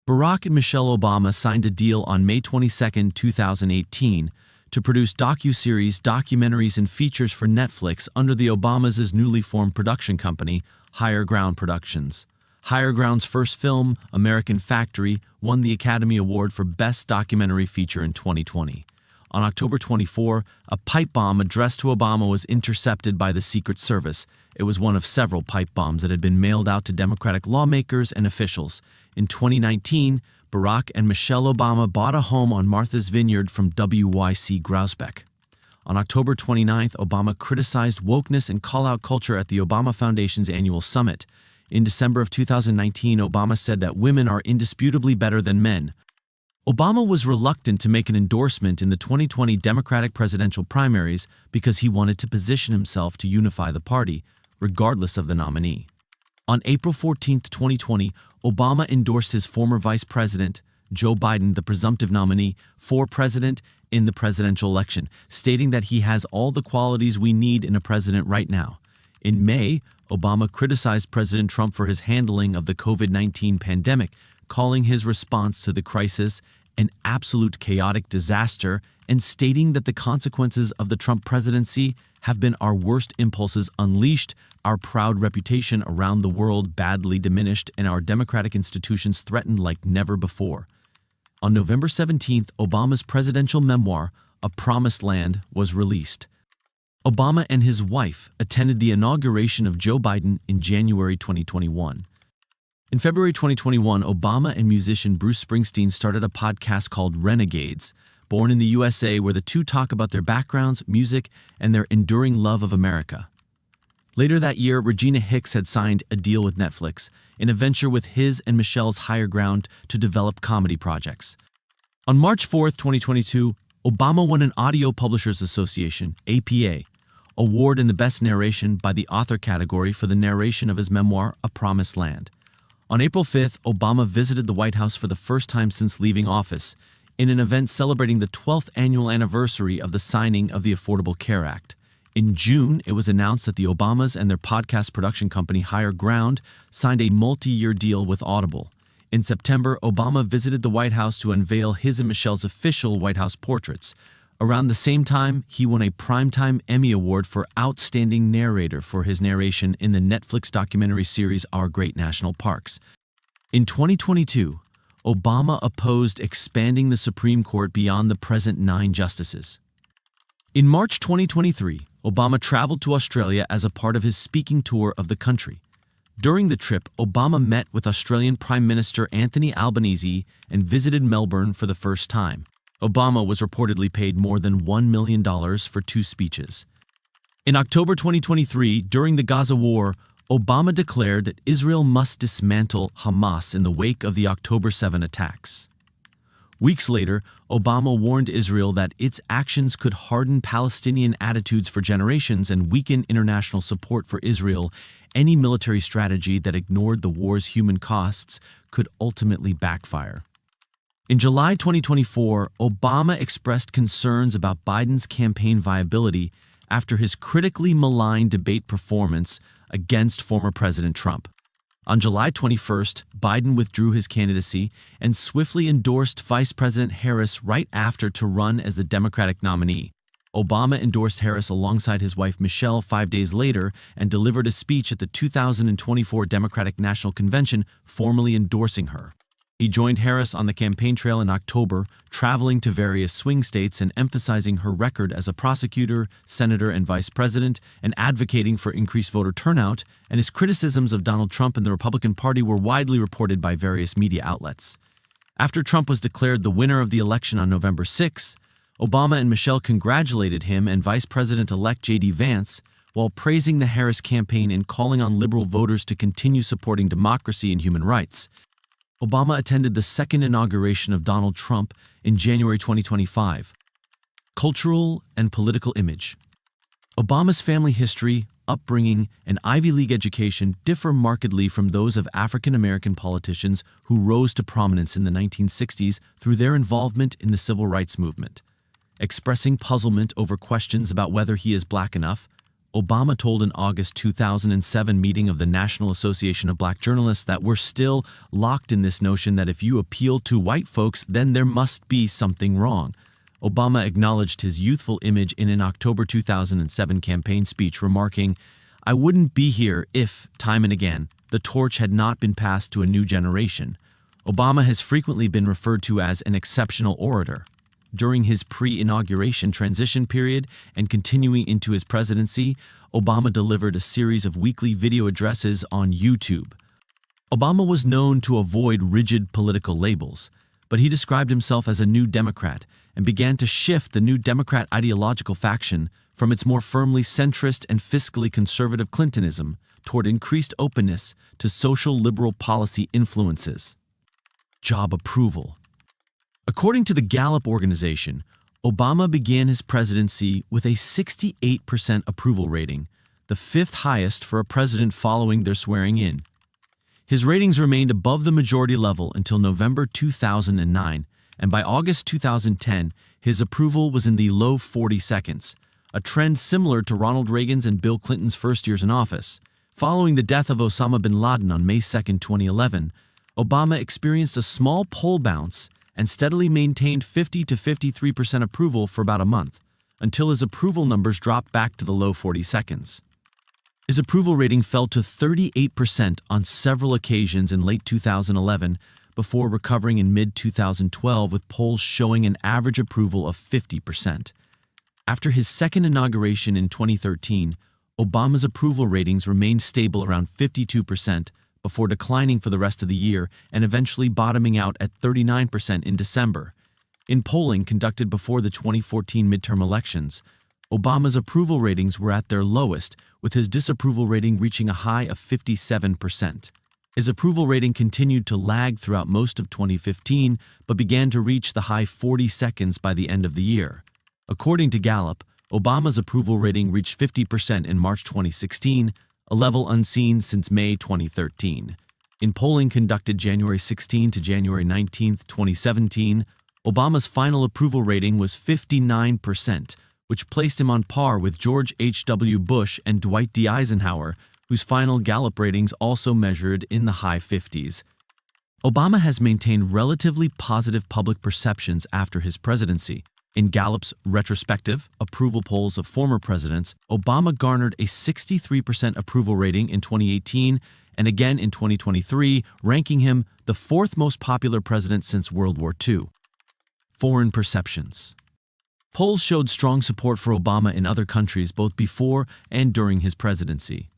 Barack and Michelle Obama signed a deal on May 22, 2018, to produce docuseries, documentaries, and features for Netflix under the Obamas' newly formed production company, Higher Ground Productions. Higher Ground's first film, American Factory, won the Academy Award for Best Documentary Feature in 2020. On October 24, a pipe bomb addressed to Obama was intercepted by the Secret Service. It was one of several pipe bombs that had been mailed out to Democratic lawmakers and officials. In 2019, Barack and Michelle Obama bought a home on Martha's Vineyard from WYC Grousbeck. On October 29th, Obama criticized wokeness and call-out culture at the Obama Foundation's annual summit. In December of 2019, Obama said that women are indisputably better than men. Obama was reluctant to make an endorsement in the 2020 Democratic presidential primaries because he wanted to position himself to unify the party, regardless of the nominee. On April 14, 2020, Obama endorsed his former vice president, Joe Biden, the presumptive nominee, for president in the presidential election, stating that he has all the qualities we need in a president right now. In May, Obama criticized President Trump for his handling of the COVID-19 pandemic, calling his response to the crisis an absolute chaotic disaster and stating that the consequences of the Trump presidency have been our worst impulses unleashed, our proud reputation around the world badly diminished, and our democratic institutions threatened like never before. On November 17th, Obama's presidential memoir, A Promised Land, was released. Obama and his wife attended the inauguration of Joe Biden in January 2021. In February 2021, Obama and musician Bruce Springsteen started a podcast called Renegades, born in the USA, where the two talk about their backgrounds, music, and their enduring love of America. Later that year, Regina Hicks had signed a deal with Netflix, in a venture with his and Michelle's Higher Ground to develop comedy projects. On March 4, 2022, Obama won an Audio Publishers Association, APA, award in the Best Narration by the Author category for the narration of his memoir, A Promised Land. On April 5th, Obama visited the White House for the first time since leaving office, in an event celebrating the 12th annual anniversary of the signing of the Affordable Care Act. In June, it was announced that the Obamas and their podcast production company Higher Ground signed a multi-year deal with Audible. In September, Obama visited the White House to unveil his and Michelle's official White House portraits. Around the same time, he won a Primetime Emmy Award for Outstanding Narrator for his narration in the Netflix documentary series Our Great National Parks. In 2022, Obama opposed expanding the Supreme Court beyond the present 9 justices. In March 2023, Obama traveled to Australia as a part of his speaking tour of the country. During the trip, Obama met with Australian Prime Minister Anthony Albanese and visited Melbourne for the first time. Obama was reportedly paid more than $1 million for 2 speeches. In October 2023, during the Gaza war, Obama declared that Israel must dismantle Hamas in the wake of the October 7 attacks. Weeks later, Obama warned Israel that its actions could harden Palestinian attitudes for generations and weaken international support for Israel. Any military strategy that ignored the war's human costs could ultimately backfire. In July 2024, Obama expressed concerns about Biden's campaign viability after his critically maligned debate performance against former President Trump. On July 21st, Biden withdrew his candidacy and swiftly endorsed Vice President Harris right after to run as the Democratic nominee. Obama endorsed Harris alongside his wife Michelle 5 days later and delivered a speech at the 2024 Democratic National Convention formally endorsing her. He joined Harris on the campaign trail in October, traveling to various swing states and emphasizing her record as a prosecutor, senator, and vice president, and advocating for increased voter turnout, and his criticisms of Donald Trump and the Republican Party were widely reported by various media outlets. After Trump was declared the winner of the election on November 6, Obama and Michelle congratulated him and Vice President-elect J.D. Vance, while praising the Harris campaign and calling on liberal voters to continue supporting democracy and human rights. Obama attended the second inauguration of Donald Trump in January 2025. Cultural and political image. Obama's family history, upbringing, and Ivy League education differ markedly from those of African American politicians who rose to prominence in the 1960s through their involvement in the civil rights movement. Expressing puzzlement over questions about whether he is black enough, Obama told an August 2007 meeting of the National Association of Black Journalists that we're still locked in this notion that if you appeal to white folks, then there must be something wrong. Obama acknowledged his youthful image in an October 2007 campaign speech, remarking, "I wouldn't be here if, time and again, the torch had not been passed to a new generation. Obama has frequently been referred to as an exceptional orator. During his pre-inauguration transition period and continuing into his presidency, Obama delivered a series of weekly video addresses on YouTube. Obama was known to avoid rigid political labels, but he described himself as a New Democrat and began to shift the New Democrat ideological faction from its more firmly centrist and fiscally conservative Clintonism toward increased openness to social liberal policy influences. Job approval. According to the Gallup organization, Obama began his presidency with a 68% approval rating, the fifth highest for a president following their swearing in. His ratings remained above the majority level until November 2009, and by August 2010, his approval was in the low 40 seconds, a trend similar to Ronald Reagan's and Bill Clinton's first years in office. Following the death of Osama bin Laden on May 2, 2011, Obama experienced a small poll bounce and steadily maintained 50 to 53% approval for about a month, until his approval numbers dropped back to the low 40 seconds. His approval rating fell to 38% on several occasions in late 2011, before recovering in mid-2012 with polls showing an average approval of 50%. After his second inauguration in 2013, Obama's approval ratings remained stable around 52% before declining for the rest of the year and eventually bottoming out at 39% in December. In polling conducted before the 2014 midterm elections, Obama's approval ratings were at their lowest, with his disapproval rating reaching a high of 57%. His approval rating continued to lag throughout most of 2015, but began to reach the high 40 seconds by the end of the year. According to Gallup, Obama's approval rating reached 50% in March 2016, a level unseen since May 2013. In polling conducted January 16 to January 19, 2017, Obama's final approval rating was 59%, which placed him on par with George H.W. Bush and Dwight D. Eisenhower, whose final Gallup ratings also measured in the high 50s. Obama has maintained relatively positive public perceptions after his presidency. In Gallup's retrospective approval polls of former presidents, Obama garnered a 63% approval rating in 2018 and again in 2023, ranking him the fourth most popular president since World War II. Foreign perceptions. Polls showed strong support for Obama in other countries both before and during his presidency.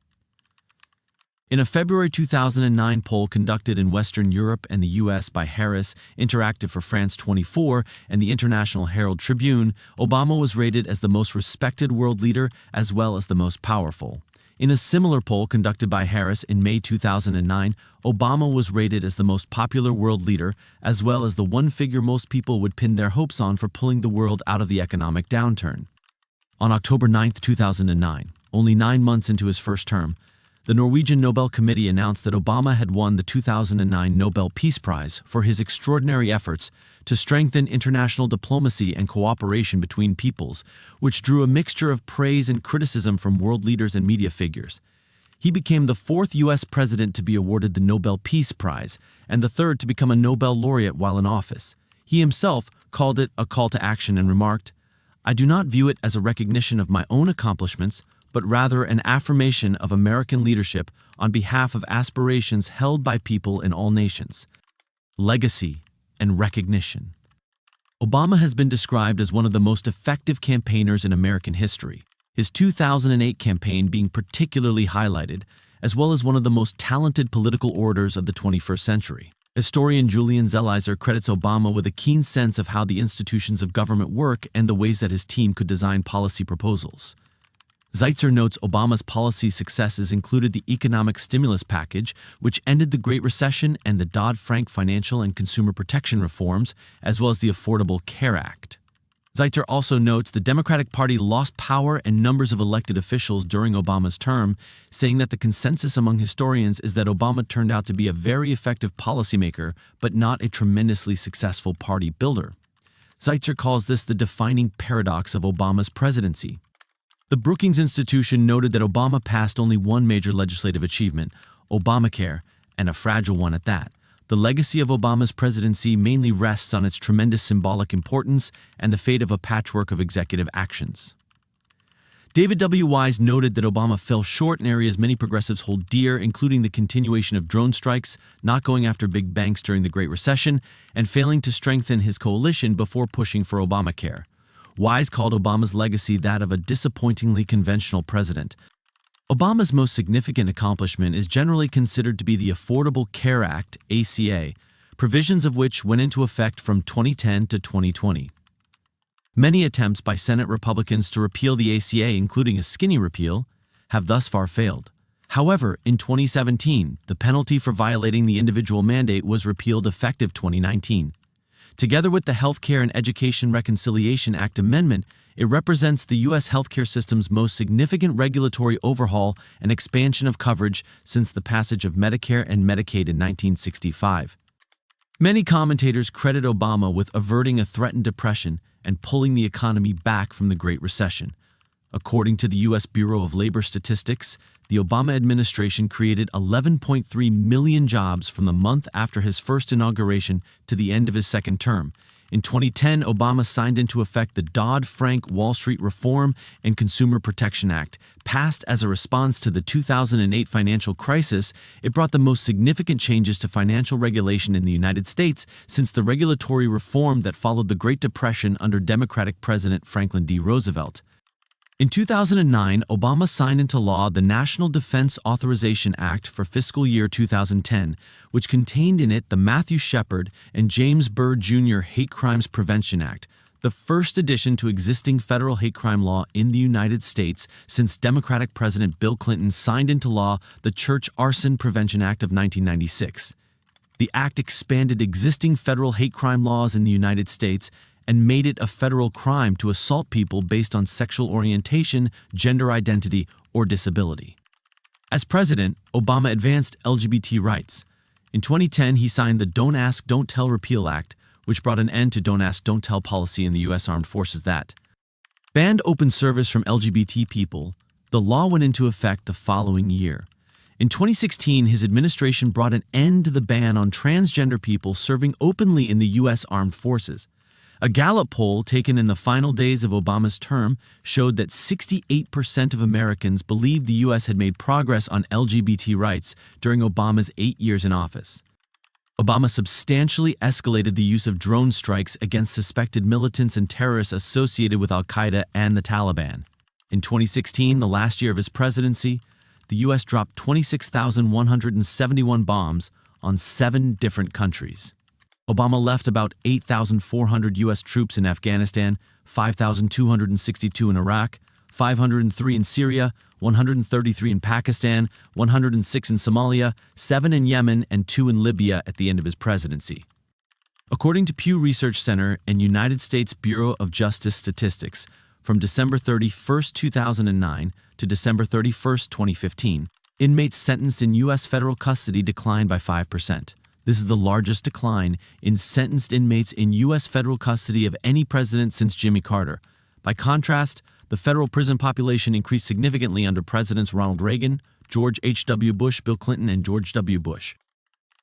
In a February 2009 poll conducted in Western Europe and the U.S. by Harris Interactive for France 24 and the International Herald Tribune, Obama was rated as the most respected world leader as well as the most powerful. In a similar poll conducted by Harris in May 2009, Obama was rated as the most popular world leader as well as the one figure most people would pin their hopes on for pulling the world out of the economic downturn. On October 9, 2009, only 9 months into his first term, the Norwegian Nobel Committee announced that Obama had won the 2009 Nobel Peace Prize for his extraordinary efforts to strengthen international diplomacy and cooperation between peoples, which drew a mixture of praise and criticism from world leaders and media figures. He became the fourth U.S. president to be awarded the Nobel Peace Prize and the third to become a Nobel laureate while in office. He himself called it a call to action and remarked, "I do not view it as a recognition of my own accomplishments, but rather an affirmation of American leadership on behalf of aspirations held by people in all nations." Legacy and recognition. Obama has been described as one of the most effective campaigners in American history, his 2008 campaign being particularly highlighted, as well as one of the most talented political orators of the 21st century. Historian Julian Zelizer credits Obama with a keen sense of how the institutions of government work and the ways that his team could design policy proposals. Zeitzer notes Obama's policy successes included the economic stimulus package, which ended the Great Recession, and the Dodd-Frank financial and consumer protection reforms, as well as the Affordable Care Act. Zeitzer also notes the Democratic Party lost power and numbers of elected officials during Obama's term, saying that the consensus among historians is that Obama turned out to be a very effective policymaker, but not a tremendously successful party builder. Zeitzer calls this the defining paradox of Obama's presidency. The Brookings Institution noted that Obama passed only one major legislative achievement, Obamacare, and a fragile one at that. The legacy of Obama's presidency mainly rests on its tremendous symbolic importance and the fate of a patchwork of executive actions. David W. Wise noted that Obama fell short in areas many progressives hold dear, including the continuation of drone strikes, not going after big banks during the Great Recession, and failing to strengthen his coalition before pushing for Obamacare. Wise called Obama's legacy that of a disappointingly conventional president. Obama's most significant accomplishment is generally considered to be the Affordable Care Act, ACA, provisions of which went into effect from 2010 to 2020. Many attempts by Senate Republicans to repeal the ACA, including a skinny repeal, have thus far failed. However, in 2017, the penalty for violating the individual mandate was repealed effective 2019. Together with the Healthcare and Education Reconciliation Act amendment, it represents the U.S. healthcare system's most significant regulatory overhaul and expansion of coverage since the passage of Medicare and Medicaid in 1965. Many commentators credit Obama with averting a threatened depression and pulling the economy back from the Great Recession. According to the U.S. Bureau of Labor Statistics, the Obama administration created 11.3 million jobs from the month after his first inauguration to the end of his second term. In 2010, Obama signed into effect the Dodd-Frank Wall Street Reform and Consumer Protection Act. Passed as a response to the 2008 financial crisis, it brought the most significant changes to financial regulation in the United States since the regulatory reform that followed the Great Depression under Democratic President Franklin D. Roosevelt. In 2009, Obama signed into law the National Defense Authorization Act for fiscal year 2010, which contained in it the Matthew Shepard and James Byrd Jr. Hate Crimes Prevention Act, the first addition to existing federal hate crime law in the United States since Democratic President Bill Clinton signed into law the Church Arson Prevention Act of 1996. The act expanded existing federal hate crime laws in the United States and made it a federal crime to assault people based on sexual orientation, gender identity, or disability. As president, Obama advanced LGBT rights. In 2010, he signed the Don't Ask, Don't Tell Repeal Act, which brought an end to Don't Ask, Don't Tell policy in the U.S. Armed Forces that banned open service from LGBT people. The law went into effect the following year. In 2016, his administration brought an end to the ban on transgender people serving openly in the U.S. Armed Forces. A Gallup poll taken in the final days of Obama's term showed that 68% of Americans believed the U.S. had made progress on LGBT rights during Obama's 8 years in office. Obama substantially escalated the use of drone strikes against suspected militants and terrorists associated with al-Qaeda and the Taliban. In 2016, the last year of his presidency, the U.S. dropped 26,171 bombs on 7 different countries. Obama left about 8,400 U.S. troops in Afghanistan, 5,262 in Iraq, 503 in Syria, 133 in Pakistan, 106 in Somalia, 7 in Yemen, and 2 in Libya at the end of his presidency. According to Pew Research Center and United States Bureau of Justice Statistics, from December 31, 2009 to December 31, 2015, inmates sentenced in U.S. federal custody declined by 5%. This is the largest decline in sentenced inmates in U.S. federal custody of any president since Jimmy Carter. By contrast, the federal prison population increased significantly under Presidents Ronald Reagan, George H.W. Bush, Bill Clinton, and George W. Bush.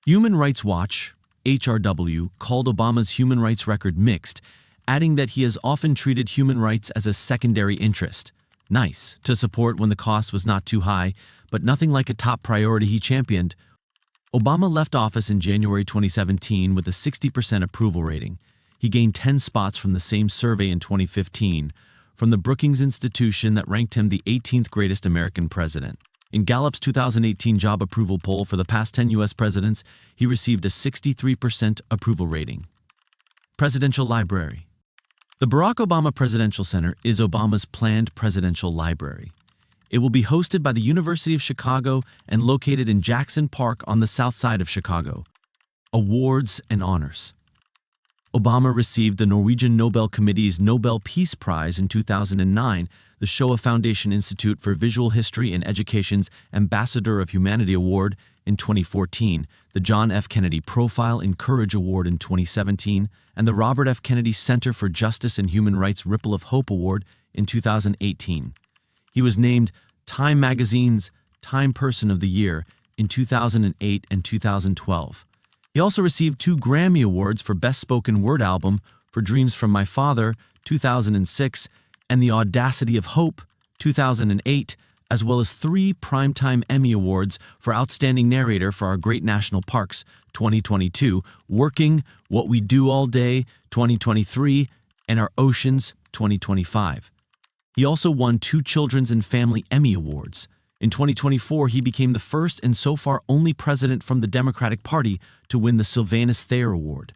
Human Rights Watch, HRW, called Obama's human rights record mixed, adding that he has often treated human rights as a secondary interest. Nice, to support when the cost was not too high, but nothing like a top priority he championed. Obama left office in January 2017 with a 60% approval rating. He gained 10 spots from the same survey in 2015, from the Brookings Institution that ranked him the 18th greatest American president. In Gallup's 2018 job approval poll for the past 10 U.S. presidents, he received a 63% approval rating. Presidential Library. The Barack Obama Presidential Center is Obama's planned presidential library. It will be hosted by the University of Chicago and located in Jackson Park on the south side of Chicago. Awards and honors. Obama received the Norwegian Nobel Committee's Nobel Peace Prize in 2009, the Shoah Foundation Institute for Visual History and Education's Ambassador of Humanity Award in 2014, the John F. Kennedy Profile in Courage Award in 2017, and the Robert F. Kennedy Center for Justice and Human Rights Ripple of Hope Award in 2018. He was named Time Magazine's Time Person of the Year in 2008 and 2012. He also received 2 Grammy Awards for Best Spoken Word Album for Dreams from My Father, 2006, and The Audacity of Hope, 2008, as well as 3 Primetime Emmy Awards for Outstanding Narrator for our Great National Parks 2022, Working, What We Do All Day 2023, and Our Oceans 2025. He also won 2 Children's and Family Emmy Awards. In 2024, he became the first and so far only president from the Democratic Party to win the Sylvanus Thayer Award.